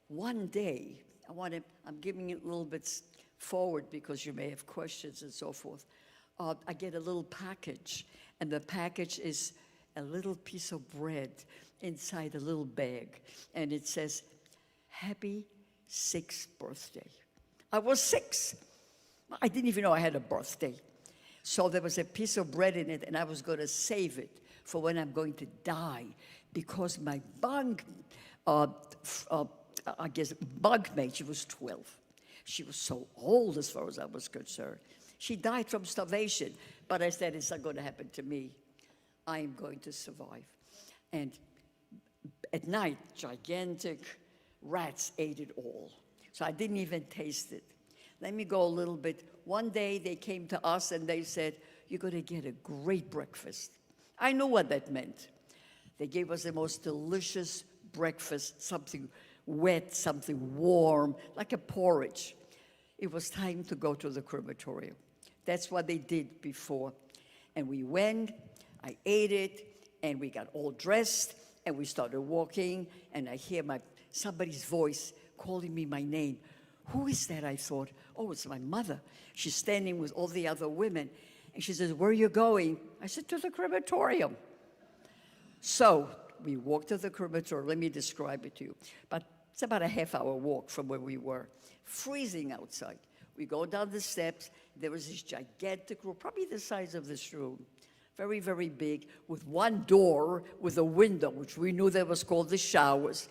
one day, I'm giving it a little bit forward because you may have questions and so forth. I get a little package, and the package is a little piece of bread inside a little bag, and it says, "Happy 6th birthday." I was 6. I didn't even know I had a birthday. So there was a piece of bread in it, and I was going to save it for when I'm going to die, because my bunkmate, she was 12. She was so old as far as I was concerned. She died from starvation, but I said, it's not going to happen to me. I am going to survive. And at night, gigantic rats ate it all. So I didn't even taste it. Let me go a little bit. One day they came to us and they said, you're going to get a great breakfast. I knew what that meant. They gave us the most delicious breakfast, something wet, something warm, like a porridge. It was time to go to the crematorium. That's what they did before. And we went, I ate it, and we got all dressed, and we started walking, and I hear somebody's voice calling me my name. Who is that? I thought, oh, it's my mother. She's standing with all the other women. And she says, where are you going? I said, to the crematorium. So we walked to the crematorium. Let me describe it to you. But it's about a half-hour walk from where we were. Freezing outside. We go down the steps. There was this gigantic room, probably the size of this room. Very, very big, with one door with a window, which we knew that was called the showers.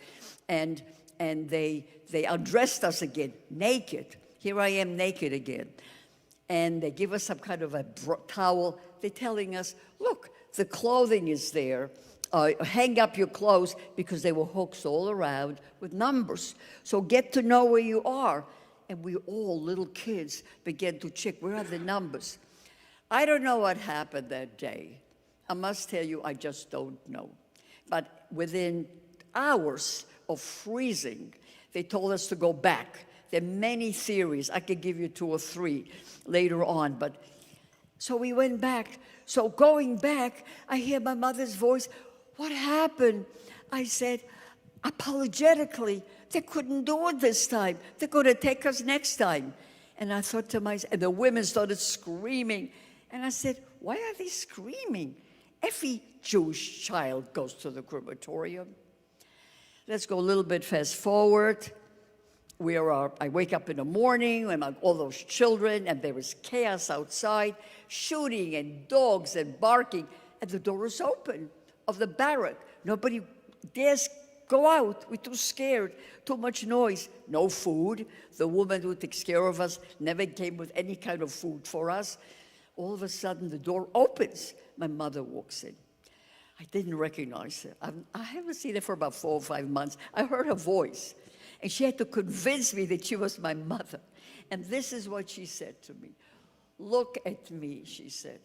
And they undressed us again, naked. Here I am naked again. And they give us some kind of a towel. They're telling us, look, the clothing is there. Hang up your clothes, because there were hooks all around with numbers. So get to know where you are. And we all, little kids, began to check, where are the numbers? I don't know what happened that day. I must tell you, I just don't know. But within hours of freezing, they told us to go back. There are many theories. I could give you 2 or 3 later on, but So we went back. So going back, I hear my mother's voice. What happened? I said, apologetically, they couldn't do it this time. They're going to take us next time. And I thought to myself, and the women started screaming. And I said, why are they screaming? Every Jewish child goes to the crematorium. Let's go a little bit fast forward. I wake up in the morning, and all those children, and there was chaos outside, shooting and dogs and barking, and the door is open of the barrack. Nobody dares go out. We're too scared, too much noise, no food. The woman who takes care of us never came with any kind of food for us. All of a sudden, the door opens. My mother walks in. I didn't recognize her. I haven't seen her for about 4 or 5 months. I heard her voice, and she had to convince me that she was my mother. And this is what she said to me. Look at me, she said.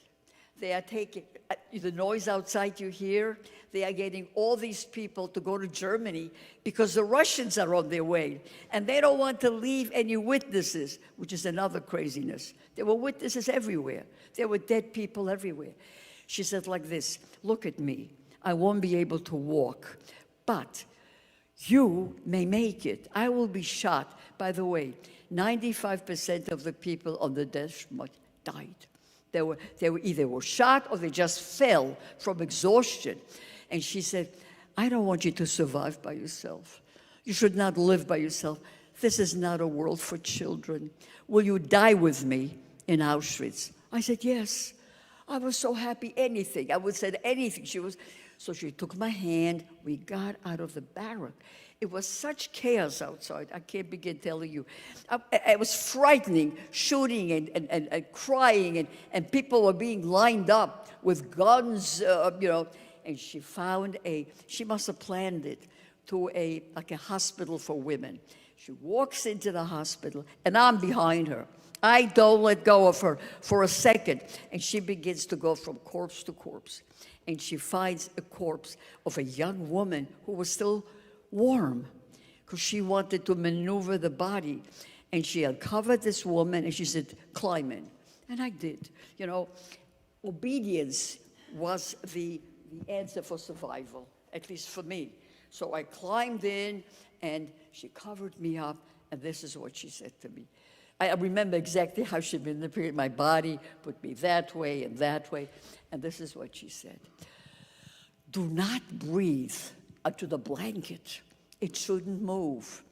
They are taking, the noise outside you hear, they are getting all these people to go to Germany because the Russians are on their way. And they don't want to leave any witnesses, which is another craziness. There were witnesses everywhere. There were dead people everywhere. She said like this, look at me. I won't be able to walk, but you may make it. I will be shot. By the way, 95% of the people on the death march died. They were either shot or they just fell from exhaustion. And she said, I don't want you to survive by yourself. You should not live by yourself. This is not a world for children. Will you die with me in Auschwitz? I said, yes. I was so happy, anything. I would say anything. So she took my hand. We got out of the barrack. It was such chaos outside. I can't begin telling you. It was frightening, shooting and crying, and people were being lined up with guns, And she found she must have planned it, to a hospital for women. She walks into the hospital, and I'm behind her. I don't let go of her for a second. And she begins to go from corpse to corpse. And she finds a corpse of a young woman who was still warm because she wanted to maneuver the body. And she uncovered this woman, and she said, climb in. And I did. Obedience was the answer for survival, at least for me. So I climbed in, and she covered me up, and this is what she said to me. I remember exactly how she manipulated my body, put me that way and that way, and this is what she said. Do not breathe onto the blanket. It shouldn't move.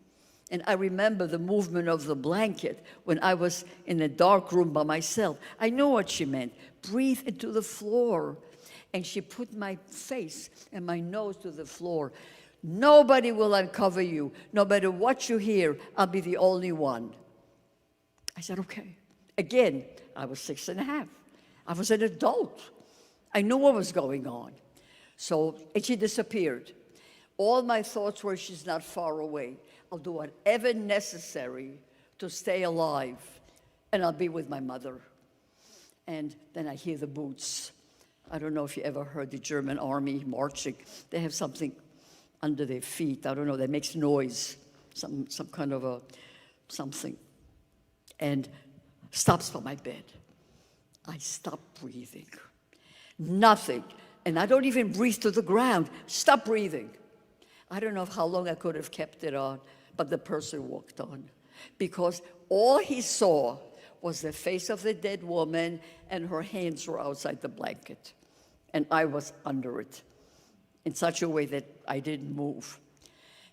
And I remember the movement of the blanket when I was in a dark room by myself. I knew what she meant. Breathe into the floor. And she put my face and my nose to the floor. Nobody will uncover you. No matter what you hear, I'll be the only one. I said, okay. Again, I was 6.5. I was an adult. I knew what was going on. And she disappeared. All my thoughts were, she's not far away. I'll do whatever necessary to stay alive, and I'll be with my mother. And then I hear the boots. I don't know if you ever heard the German army marching. They have something under their feet. I don't know, that makes noise, some kind of something. And stops by my bed. I stop breathing. Nothing. And I don't even breathe to the ground. Stop breathing. I don't know how long I could have kept it on, but the person walked on. Because all he saw was the face of the dead woman, and her hands were outside the blanket. And I was under it in such a way that I didn't move.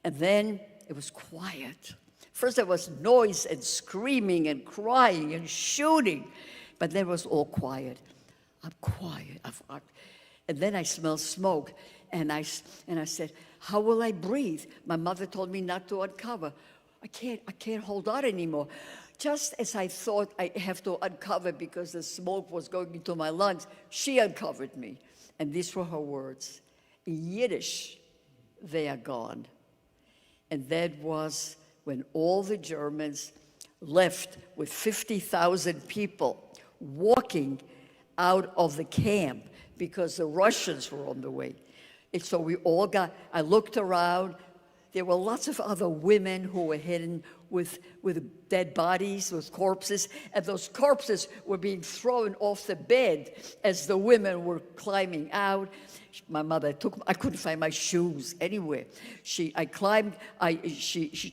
And then it was quiet. First there was noise and screaming and crying and shooting, but then it was all quiet. I'm quiet. And then I smelled smoke, and I said, how will I breathe? My mother told me not to uncover. I can't hold on anymore. Just as I thought I have to uncover because the smoke was going into my lungs, she uncovered me. And these were her words. In Yiddish, they are gone. And that was when all the Germans left with 50,000 people walking out of the camp because the Russians were on the way. And so we all I looked around. there were lots of other women who were hidden with dead bodies, with corpses, and those corpses were being thrown off the bed as the women were climbing out. My mother I couldn't find my shoes anywhere. She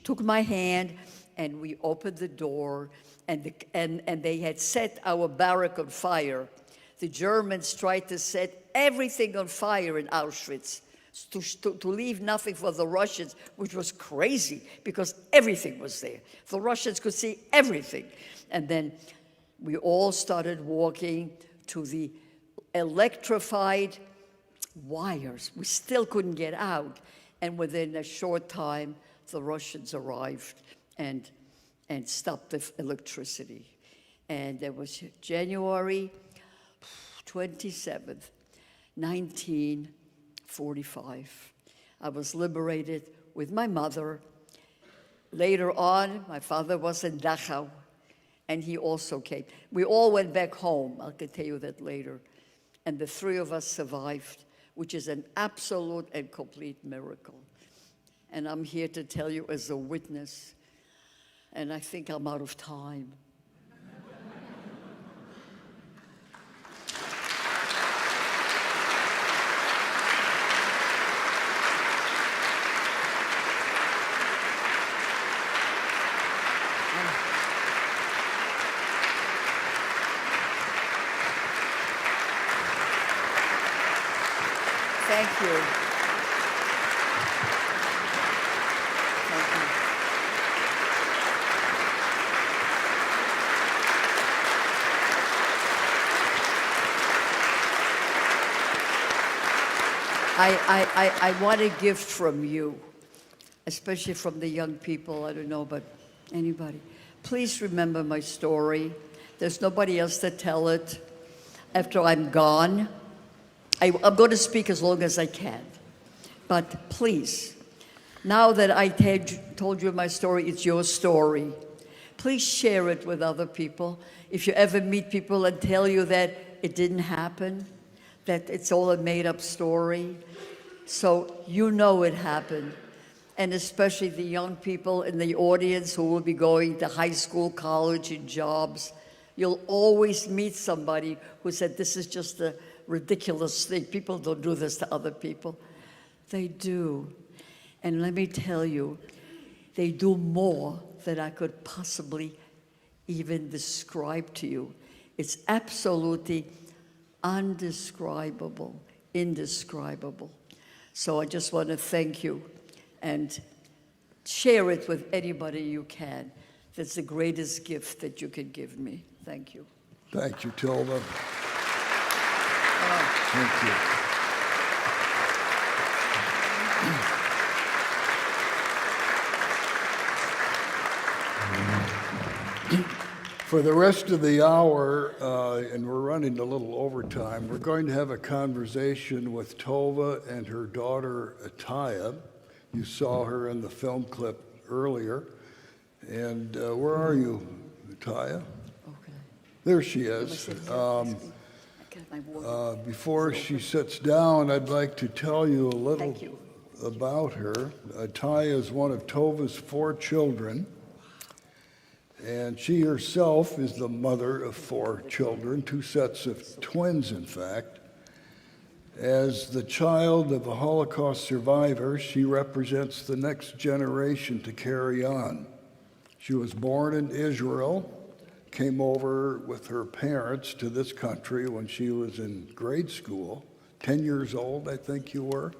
took my hand, and we opened the door, and they had set our barrack on fire. The Germans tried to set everything on fire in Auschwitz, to leave nothing for the Russians, which was crazy because everything was there. The Russians could see everything. And then we all started walking to the electrified wires. We still couldn't get out. And within a short time, the Russians arrived and stopped the electricity. And there was January 27th, 1945. I was liberated with my mother. Later on, my father was in Dachau, and he also came. We all went back home. I can tell you that later. And the three of us survived, which is an absolute and complete miracle. And I'm here to tell you as a witness, and I think I'm out of time. Thank you. Thank you. I want a gift from you, especially from the young people. I don't know, but anybody. Please remember my story. There's nobody else to tell it after I'm gone. I'm going to speak as long as I can. But please, now that I told you my story, it's your story. Please share it with other people. If you ever meet people and tell you that it didn't happen, that it's all a made-up story, so you know it happened. And especially the young people in the audience who will be going to high school, college, and jobs, you'll always meet somebody who said, this is just a ridiculous thing. People don't do this to other people. They do. And let me tell you, they do more than I could possibly even describe to you. It's absolutely undescribable, indescribable. So I just want to thank you and share it with anybody you can. That's the greatest gift that you can give me. Thank you. Thank you, Tova. Thank you. For the rest of the hour, and we're running a little overtime, we're going to have a conversation with Tova and her daughter, Taya. You saw her in the film clip earlier. And where are you, Taya? Okay. There she is. Before she sits down, I'd like to tell you a little about her. Taya is one of Tova's 4 children, and she herself is the mother of 4 children, 2 sets of twins, in fact. As the child of a Holocaust survivor, she represents the next generation to carry on. She was born in Israel, came over with her parents to this country when she was in grade school, 10 years old, I think you were.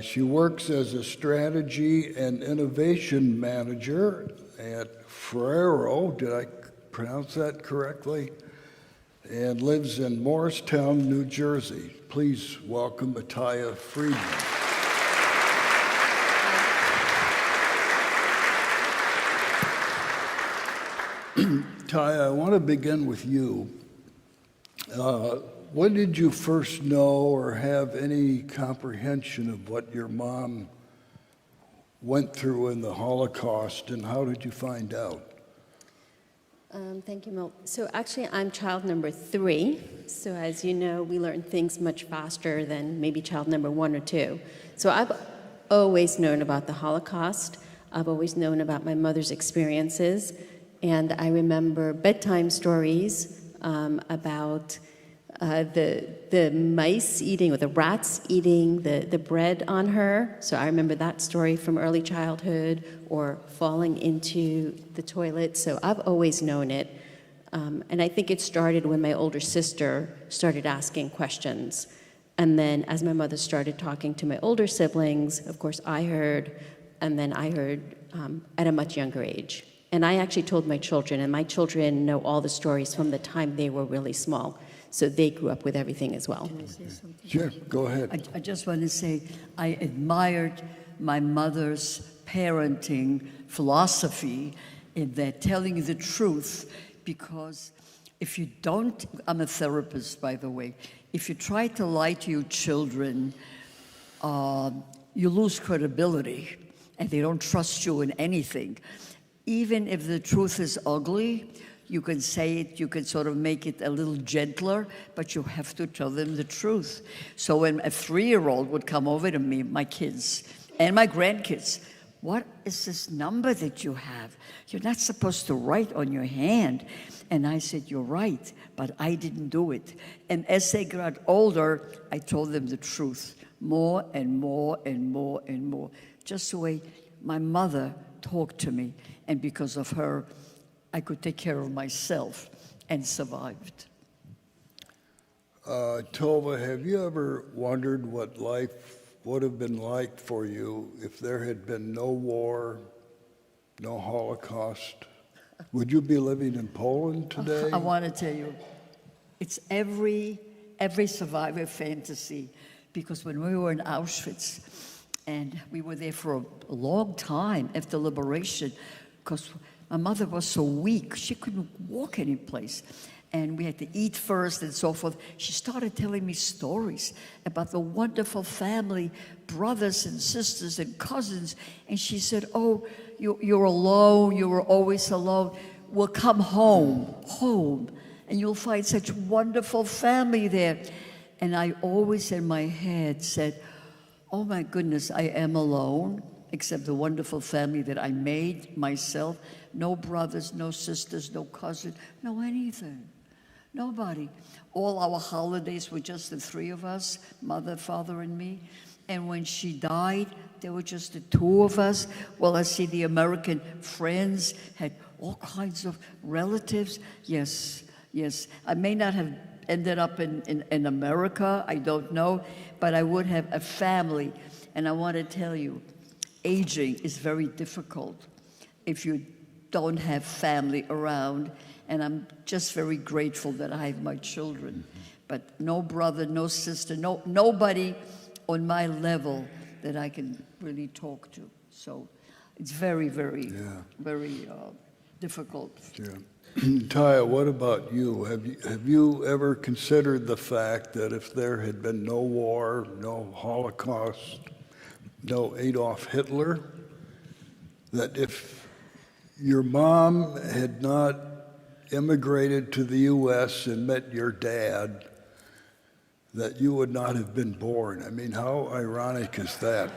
She works as a strategy and innovation manager at Ferrero, did I pronounce that correctly? And lives in Morristown, New Jersey. Please welcome Tova Friedman. Taya, I want to begin with you. When did you first know or have any comprehension of what your mom went through in the Holocaust, and how did you find out? Thank you, Milt. So actually, I'm child number 3. So as you know, we learn things much faster than maybe child number 1 or 2. So always known about the Holocaust. I've always known about my mother's experiences. And I remember bedtime stories about the mice eating, or the rats eating the bread on her. So I remember that story from early childhood, or falling into the toilet. So I've always known it. And I think it started when my older sister started asking questions. And then as my mother started talking to my older siblings, of course I heard, and then I heard at a much younger age. And I actually told my children, and my children know all the stories from the time they were really small. So they grew up with everything as well. Can I say something? Sure, go ahead. I just want to say I admired my mother's parenting philosophy in that telling you the truth, because if you don't, I'm a therapist, by the way, if you try to lie to your children, you lose credibility and they don't trust you in anything. Even if the truth is ugly, you can say it, you can sort of make it a little gentler, but you have to tell them the truth. So when a 3-year-old would come over to me, my kids, and my grandkids, what is this number that you have? You're not supposed to write on your hand. And I said, you're right, but I didn't do it. And as they got older, I told them the truth, more and more and more and more. Just the way my mother talked to me, and because of her, I could take care of myself and survived. Tova, have you ever wondered what life would have been like for you if there had been no war, no Holocaust? Would you be living in Poland today? I want to tell you, it's every survivor fantasy, because when we were in Auschwitz, and we were there for a long time after liberation, because my mother was so weak, she couldn't walk any place. And we had to eat first and so forth. She started telling me stories about the wonderful family, brothers and sisters and cousins. And she said, oh, you're alone, you were always alone. Well, come home, and you'll find such wonderful family there. And I always in my head said, oh my goodness, I am alone, except the wonderful family that I made myself. No brothers, no sisters, no cousins, no anything. Nobody. All our holidays were just the 3 of us, mother, father, and me. And when she died, there were just the 2 of us. Well, I see the American friends had all kinds of relatives. Yes, yes. I may not have ended up in America, I don't know, but I would have a family. And I want to tell you, aging is very difficult if you don't have family around. And I'm just very grateful that I have my children. But no brother, no sister, nobody on my level that I can really talk to. So it's very, very, very difficult. Yeah. Taya, what about you? Have you ever considered the fact that if there had been no war, no Holocaust, no Adolf Hitler, that if your mom had not immigrated to the U.S. and met your dad, that you would not have been born? I mean, how ironic is that?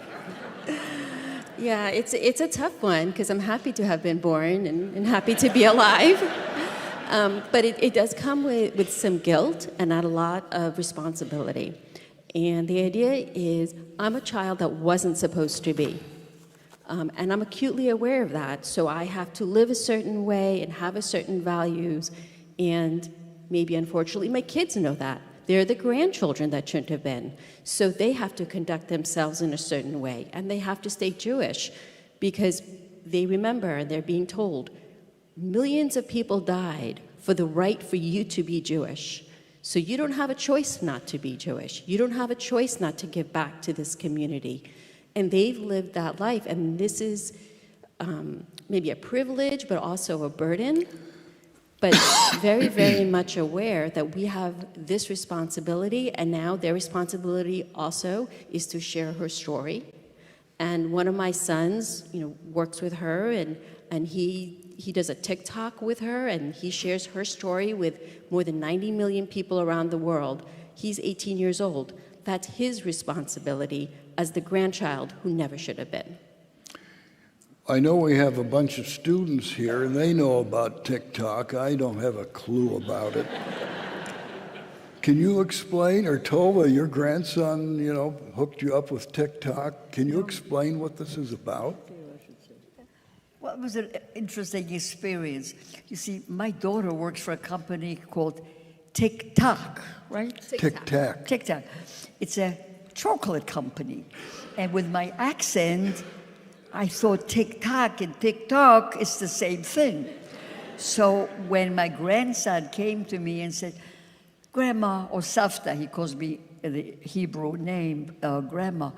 Yeah, it's a tough one, because I'm happy to have been born and happy to be alive. But it does come with some guilt and not a lot of responsibility. And the idea is, I'm a child that wasn't supposed to be. And I'm acutely aware of that, so I have to live a certain way and have a certain values, and maybe unfortunately my kids know that. They're the grandchildren that shouldn't have been, so they have to conduct themselves in a certain way, and they have to stay Jewish, because they remember, they're being told, millions of people died for the right for you to be Jewish. So you don't have a choice not to be Jewish. You don't have a choice not to give back to this community. And they've lived that life, and this is maybe a privilege, but also a burden, but very, very much aware that we have this responsibility, and now their responsibility also is to share her story. And one of my sons, works with her, and he does a TikTok with her, and he shares her story with more than 90 million people around the world. He's 18 years old. that's his responsibility as the grandchild who never should have been. I know we have a bunch of students here, and they know about TikTok. I don't have a clue about it. Can you explain, or Tova, your grandson, hooked you up with TikTok. Can you explain what this is about? Well, it was an interesting experience. You see, my daughter works for a company called TikTok, right? Tic-tac. TikTok. It's a chocolate company. And with my accent, I thought TikTok and TikTok is the same thing. So when my grandson came to me and said, Grandma, or Savta, he calls me the Hebrew name, Grandma,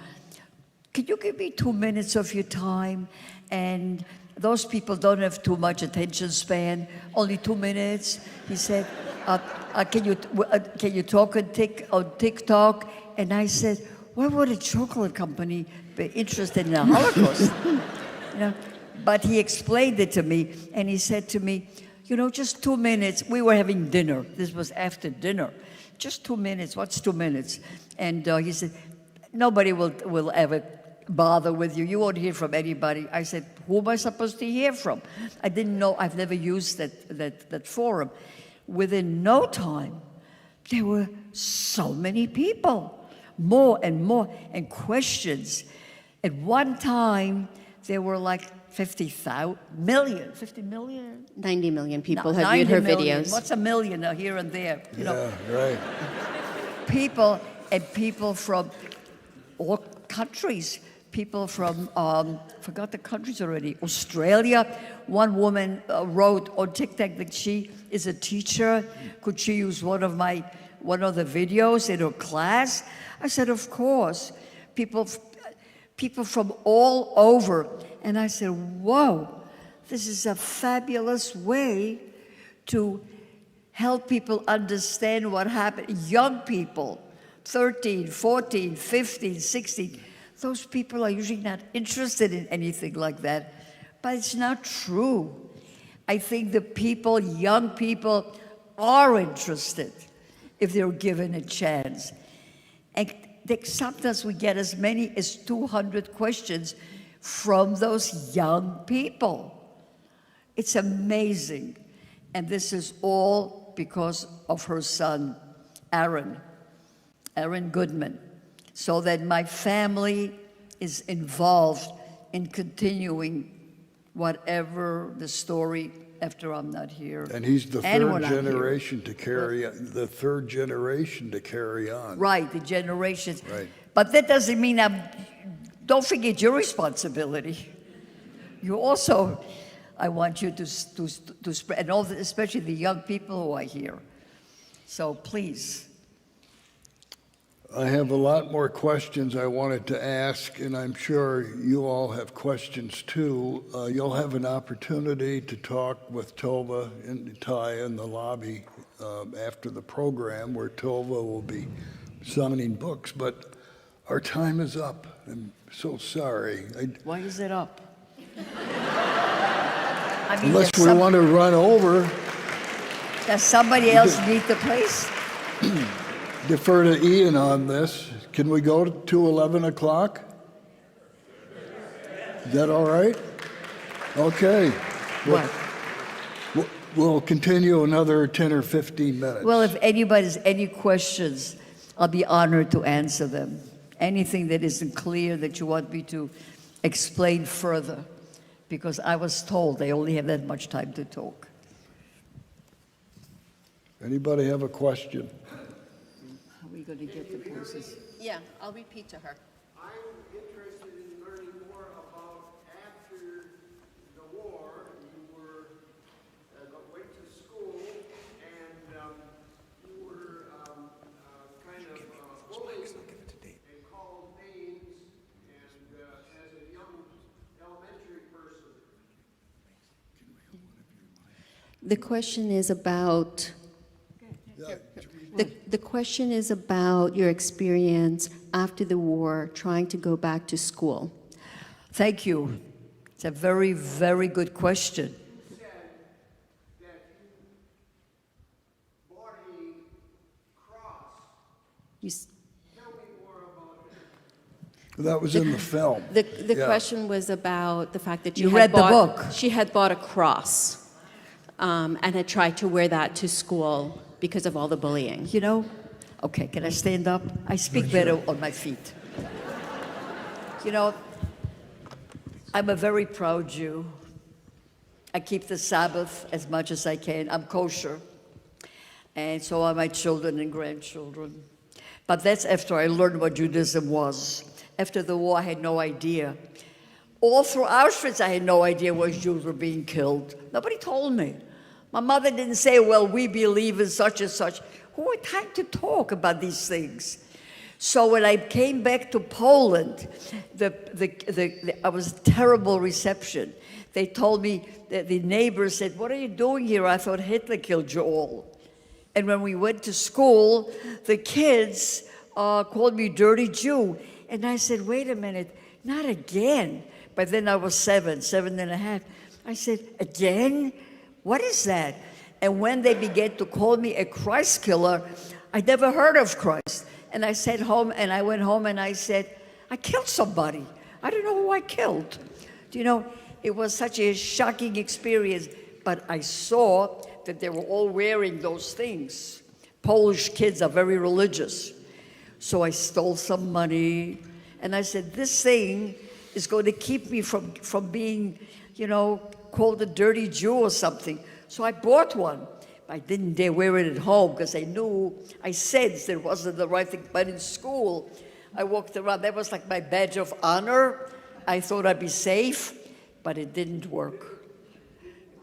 could you give me 2 minutes of your time? And those people don't have too much attention span, only 2 minutes. He said, can you talk on TikTok? And I said, why would a chocolate company be interested in the Holocaust? But he explained it to me, and he said to me, just 2 minutes. We were having dinner. This was after dinner. Just 2 minutes. What's 2 minutes? And he said, nobody will ever bother with you. You won't hear from anybody. I said, who am I supposed to hear from? I didn't know. I've never used that forum. Within no time, there were so many people, more and more, and questions. At one time, there were like 50 million? 90 million people No, have viewed her 90 million. videos. What's a million here and there? Yeah, right. People from all countries. People from, forgot the countries already, Australia. One woman wrote on TikTok that she is a teacher. Could she use one of the videos in her class? I said, of course. People from all over. And I said, whoa, this is a fabulous way to help people understand what happened. Young people, 13, 14, 15, 16, those people are usually not interested in anything like that. But it's not true. I think the people, young people, are interested if they're given a chance. And sometimes we get as many as 200 questions from those young people. It's amazing. And this is all because of her son, Aaron Goodman. So that my family is involved in continuing whatever the story after I'm not here. And he's the And third when I'm here. generation to carry on. Right, the generations. Right. But that doesn't mean don't forget your responsibility. You also, I want you to spread, and especially the young people who are here. So please. I have a lot more questions I wanted to ask, and I'm sure you all have questions too. You'll have an opportunity to talk with Tova and Taya in the lobby after the program, where Tova will be signing books, but our time is up. I'm so sorry. Why is it up? Unless we want to run over, Does somebody else need the place? defer to Ian on this. Can we go to 11 o'clock? Is that all right? Okay. What? We'll continue another 10 or 15 minutes. Well, if anybody has any questions, I'll be honored to answer them. Anything that isn't clear that you want me to explain further, because I was told they only have that much time to talk. Anybody have a question? How are we going to get the poses? Yeah, I'll repeat to her. I'm interested in learning more about after the war. You went to school and you were kind of bullied and called names, and as a young elementary person. The question is about the question is about your experience after the war trying to go back to school. Thank you. It's a very, very good question. You said that you bought a cross. You, s- Tell me That was in the film. The Yeah. question was about the fact that You read the book. She had bought a cross and had tried to wear that to school because of all the bullying. You know, okay, can I stand up? I speak better on my feet. You know, I'm a very proud Jew. I keep the Sabbath as much as I can. I'm kosher. And so are my children and grandchildren. But that's after I learned what Judaism was. After the war, I had no idea. All through Auschwitz, I had no idea why Jews were being killed. Nobody told me. My mother didn't say, well, we believe in such and such. Who had time to talk about these things? So when I came back to Poland, I was a terrible reception. They told me, that the neighbors said, what are you doing here? I thought Hitler killed you all. And when we went to school, the kids called me dirty Jew. And I said, wait a minute, not again. But then I was 7 and a half. I said, again? What is that? And when they began to call me a Christ killer, I never heard of Christ. And I said home, and I went home and I said, I killed somebody. I don't know who I killed. Do you know, it was such a shocking experience, but I saw that they were all wearing those things. Polish kids are very religious. So I stole some money, and I said, this thing is going to keep me from being, you know, called a dirty Jew or something. So I bought one. I didn't dare wear it at home because I knew, I sensed it wasn't the right thing. But in school, I walked around. That was like my badge of honor. I thought I'd be safe, but it didn't work.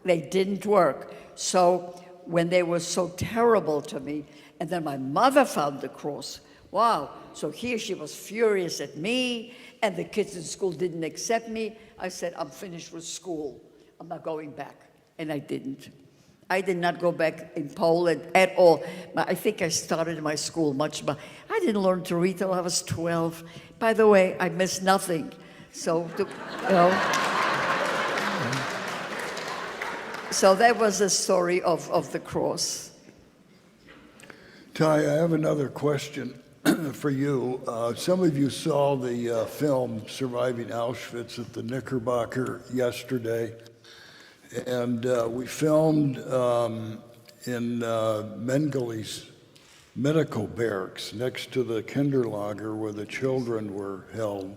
They didn't work. So when they were so terrible to me, and then my mother found the cross, wow. So here she was furious at me, and the kids in school didn't accept me. I said, I'm finished with school. I'm not going back. And I didn't. I did not go back in Poland at all. I think I started my school much, but I didn't learn to read till I was 12. By the way, I missed nothing. So, you know. So that was the story of the cross. Taya, I have another question for you. Some of you saw the film Surviving Auschwitz at the Knickerbocker yesterday. And we filmed in Mengeles medical barracks next to the Kinderlager where the children were held.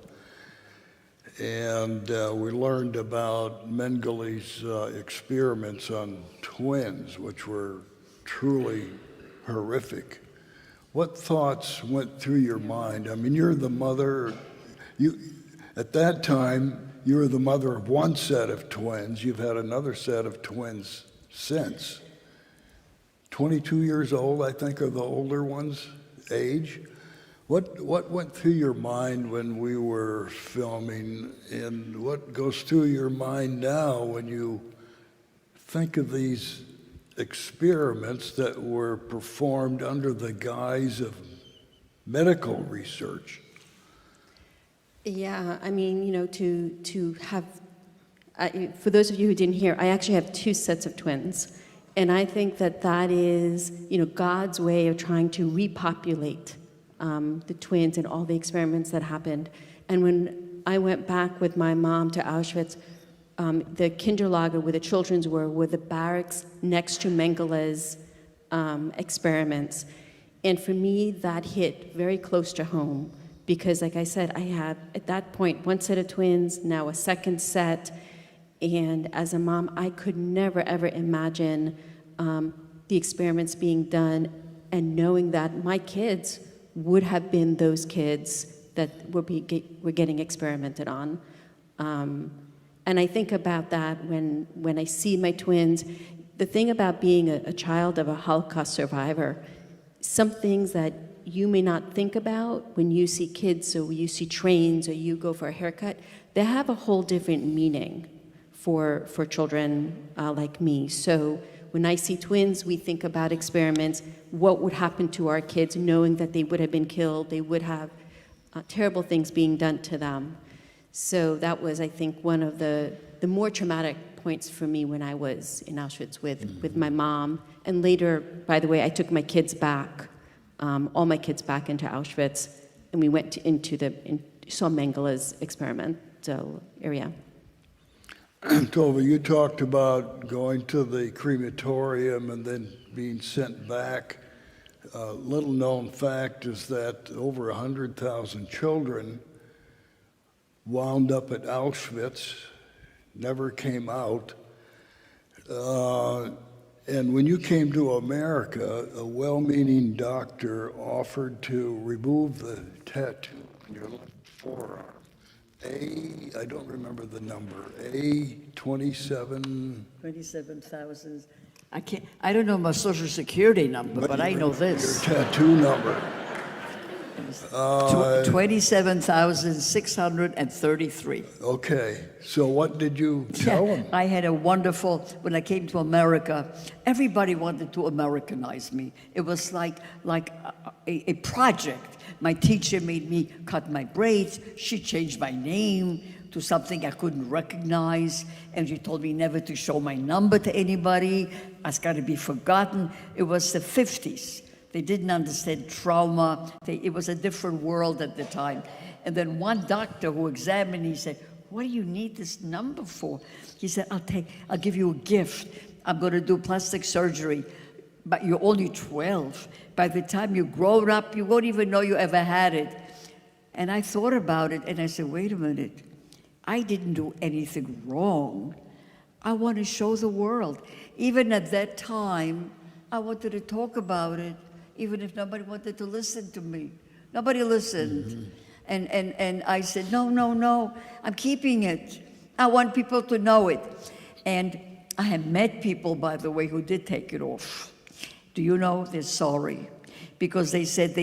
And we learned about Mengeles' experiments on twins, which were truly horrific. What thoughts went through your mind? I mean, you're the mother. At that time, you were the mother of one set of twins. You've had another set of twins since. 22 years old, I think, are the older ones' age. What went through your mind when we were filming, and what goes through your mind now when you think of these experiments that were performed under the guise of medical research? Yeah, I mean, you know, to have, for those of you who didn't hear, I actually have 2 sets of twins. And I think that is, you know, God's way of trying to repopulate the twins and all the experiments that happened. And when I went back with my mom to Auschwitz, the Kinderlager where the children's were the barracks next to Mengeles experiments. And for me, that hit very close to home. Because, like I said, I had, at that point, 1 set of twins, now a 2nd set. And as a mom, I could never, ever imagine the experiments being done and knowing that my kids would have been those kids that were getting experimented on. And I think about that when I see my twins. The thing about being a child of a Holocaust survivor, some things that you may not think about when you see kids or you see trains or you go for a haircut, they have a whole different meaning for children like me. So when I see twins, we think about experiments, what would happen to our kids knowing that they would have been killed, they would have terrible things being done to them. So that was, I think, one of the more traumatic points for me when I was in Auschwitz with my mom. And later, by the way, I took my kids back, all my kids back into Auschwitz, and we went into saw Mengele's experimental area. Tova, you talked about going to the crematorium and then being sent back. Little known fact is that over 100,000 children wound up at Auschwitz, never came out. And when you came to America, a well-meaning doctor offered to remove the tattoo on your left forearm. I don't remember the number, A27. 27,000. I don't know my social security number, but I know this. Your tattoo number. 27,633. Okay, so what did you tell him? I had a wonderful, when I came to America, everybody wanted to Americanize me. It was like a project. My teacher made me cut my braids. She changed my name to something I couldn't recognize. And she told me never to show my number to anybody. I was going to be forgotten. It was the 50s. They didn't understand trauma. It was a different world at the time. And then one doctor who examined, he said, "What do you need this number for?" He said, I'll give you a gift. I'm going to do plastic surgery, but you're only 12. By the time you grow up, you won't even know you ever had it. And I thought about it, and I said, wait a minute. I didn't do anything wrong. I want to show the world. Even at that time, I wanted to talk about it, even if nobody wanted to listen to me. Nobody listened. And I said, no, I'm keeping it. I want people to know it. And I have met people, by the way, who did take it off. Do you know they're sorry? Because they said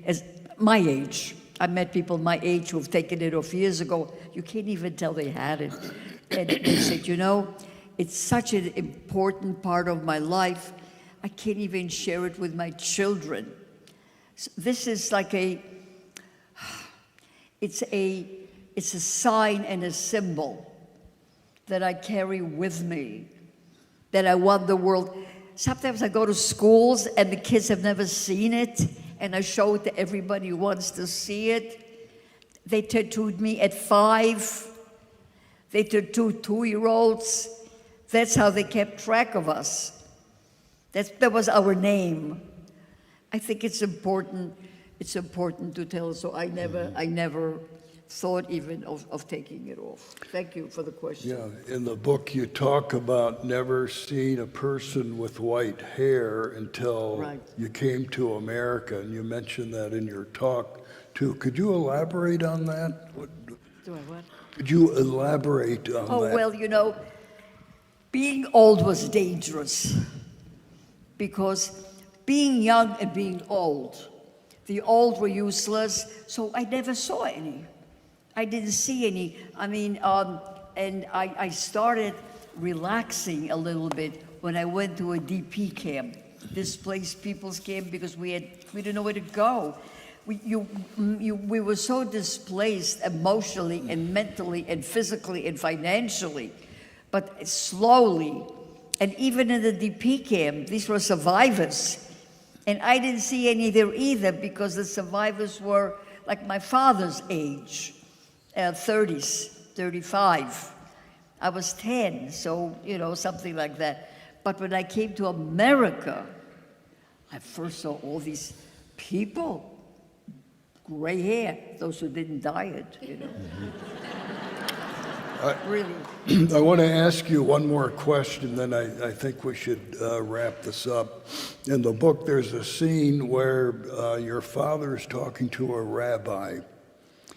as my age, I met people my age who have taken it off years ago. You can't even tell they had it. And they said, it's such an important part of my life. I can't even share it with my children. So this is like it's a sign and a symbol that I carry with me, that I want the world. Sometimes I go to schools and the kids have never seen it, and I show it to everybody who wants to see it. They tattooed me at 5. They tattooed 2-year-olds. That's how they kept track of us. That was our name. I think it's important to tell, so I never thought even of taking it off. Thank you for the question. Yeah, in the book you talk about never seeing a person with white hair until you came to America, and you mentioned that in your talk too. Could you elaborate on that? Do I what? Could you elaborate on that? Oh, well, being old was dangerous because being young and being old, the old were useless, so I never saw any. I didn't see any. And I started relaxing a little bit when I went to a DP camp, displaced people's camp, because we didn't know where to go. We were so displaced emotionally and mentally and physically and financially, but slowly. And even in the DP camp, these were survivors. And I didn't see any there either because the survivors were like my father's age. 30s, 35. I was 10, so, something like that. But when I came to America, I first saw all these people, gray hair, those who didn't dye it, Really. I want to ask you one more question, then I think we should wrap this up. In the book, there's a scene where your father is talking to a rabbi.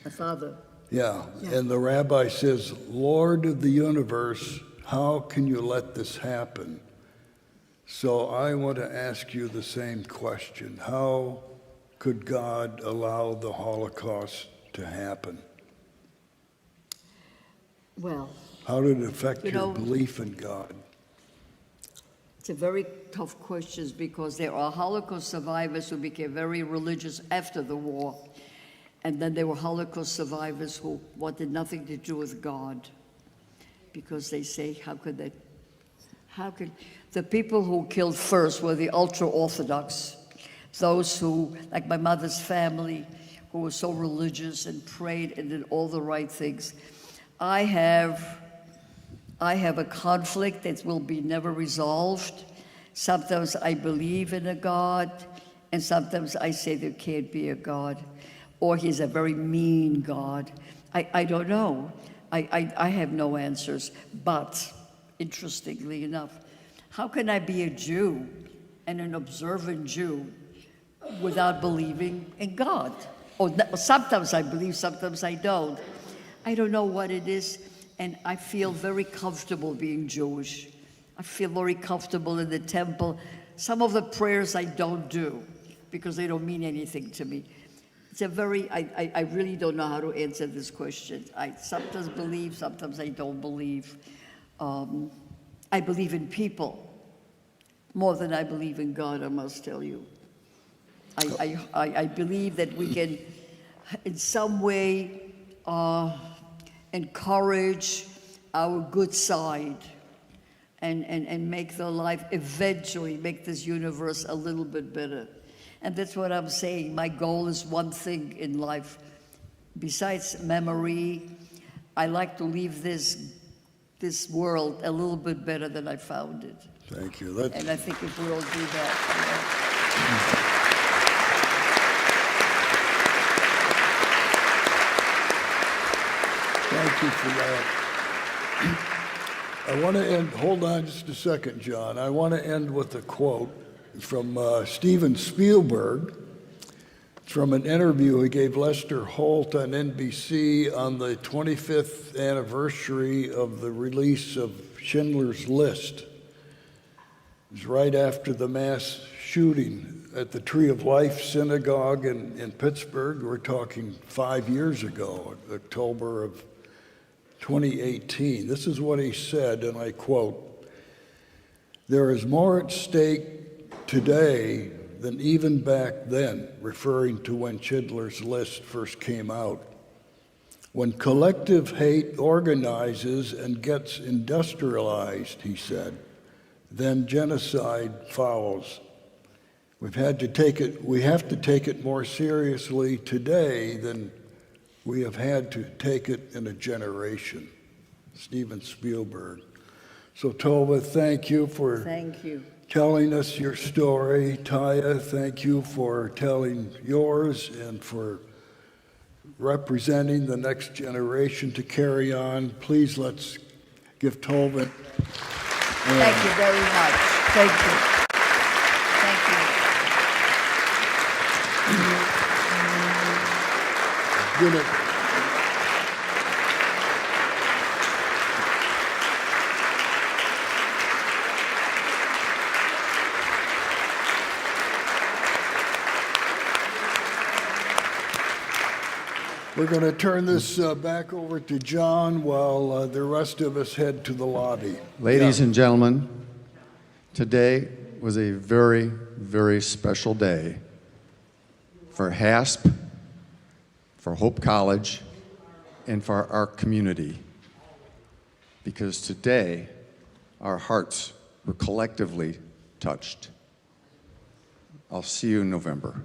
My father. Yeah, and the rabbi says, "Lord of the universe, how can you let this happen?" So I want to ask you the same question. How could God allow the Holocaust to happen? Well, how did it affect your belief in God? It's a very tough question because there are Holocaust survivors who became very religious after the war. And then there were Holocaust survivors who wanted nothing to do with God because they say, how could the people who killed first were the ultra-Orthodox, those who, like my mother's family, who was so religious and prayed and did all the right things. I have a conflict that will be never resolved. Sometimes I believe in a God, and sometimes I say there can't be a God, or he's a very mean God. I don't know. I have no answers. But, interestingly enough, how can I be a Jew and an observant Jew without believing in God? Or sometimes I believe, sometimes I don't. I don't know what it is, and I feel very comfortable being Jewish. I feel very comfortable in the temple. Some of the prayers I don't do because they don't mean anything to me. It's a very, I really don't know how to answer this question. I sometimes believe, sometimes I don't believe. I believe in people more than I believe in God, I must tell you. I believe that we can, in some way, encourage our good side and make the life, eventually make this universe a little bit better. And that's what I'm saying. My goal is one thing in life. Besides memory, I like to leave this world a little bit better than I found it. Thank you. And I think if we all do that, Thank you for that. I want to end, hold on just a second, John. I want to end with a quote from Steven Spielberg. It's from an interview he gave Lester Holt on NBC on the 25th anniversary of the release of Schindler's List. It was right after the mass shooting at the Tree of Life Synagogue in Pittsburgh. We're talking 5 years ago, October of 2018. This is what he said, and I quote, "There is more at stake today than even back then," referring to when Schindler's List first came out. "When collective hate organizes and gets industrialized," he said, "then genocide follows. We have to take it more seriously today than we have had to take it in a generation." Steven Spielberg. So Tova, thank you for telling us your story. Taya, thank you for telling yours and for representing the next generation to carry on. Please let's give Tova. thank you very much. Thank you. Thank you. Good. We're going to turn this back over to John while the rest of us head to the lobby. Ladies and gentlemen, today was a very, very special day for HASP, for Hope College, and for our community. Because today, our hearts were collectively touched. I'll see you in November.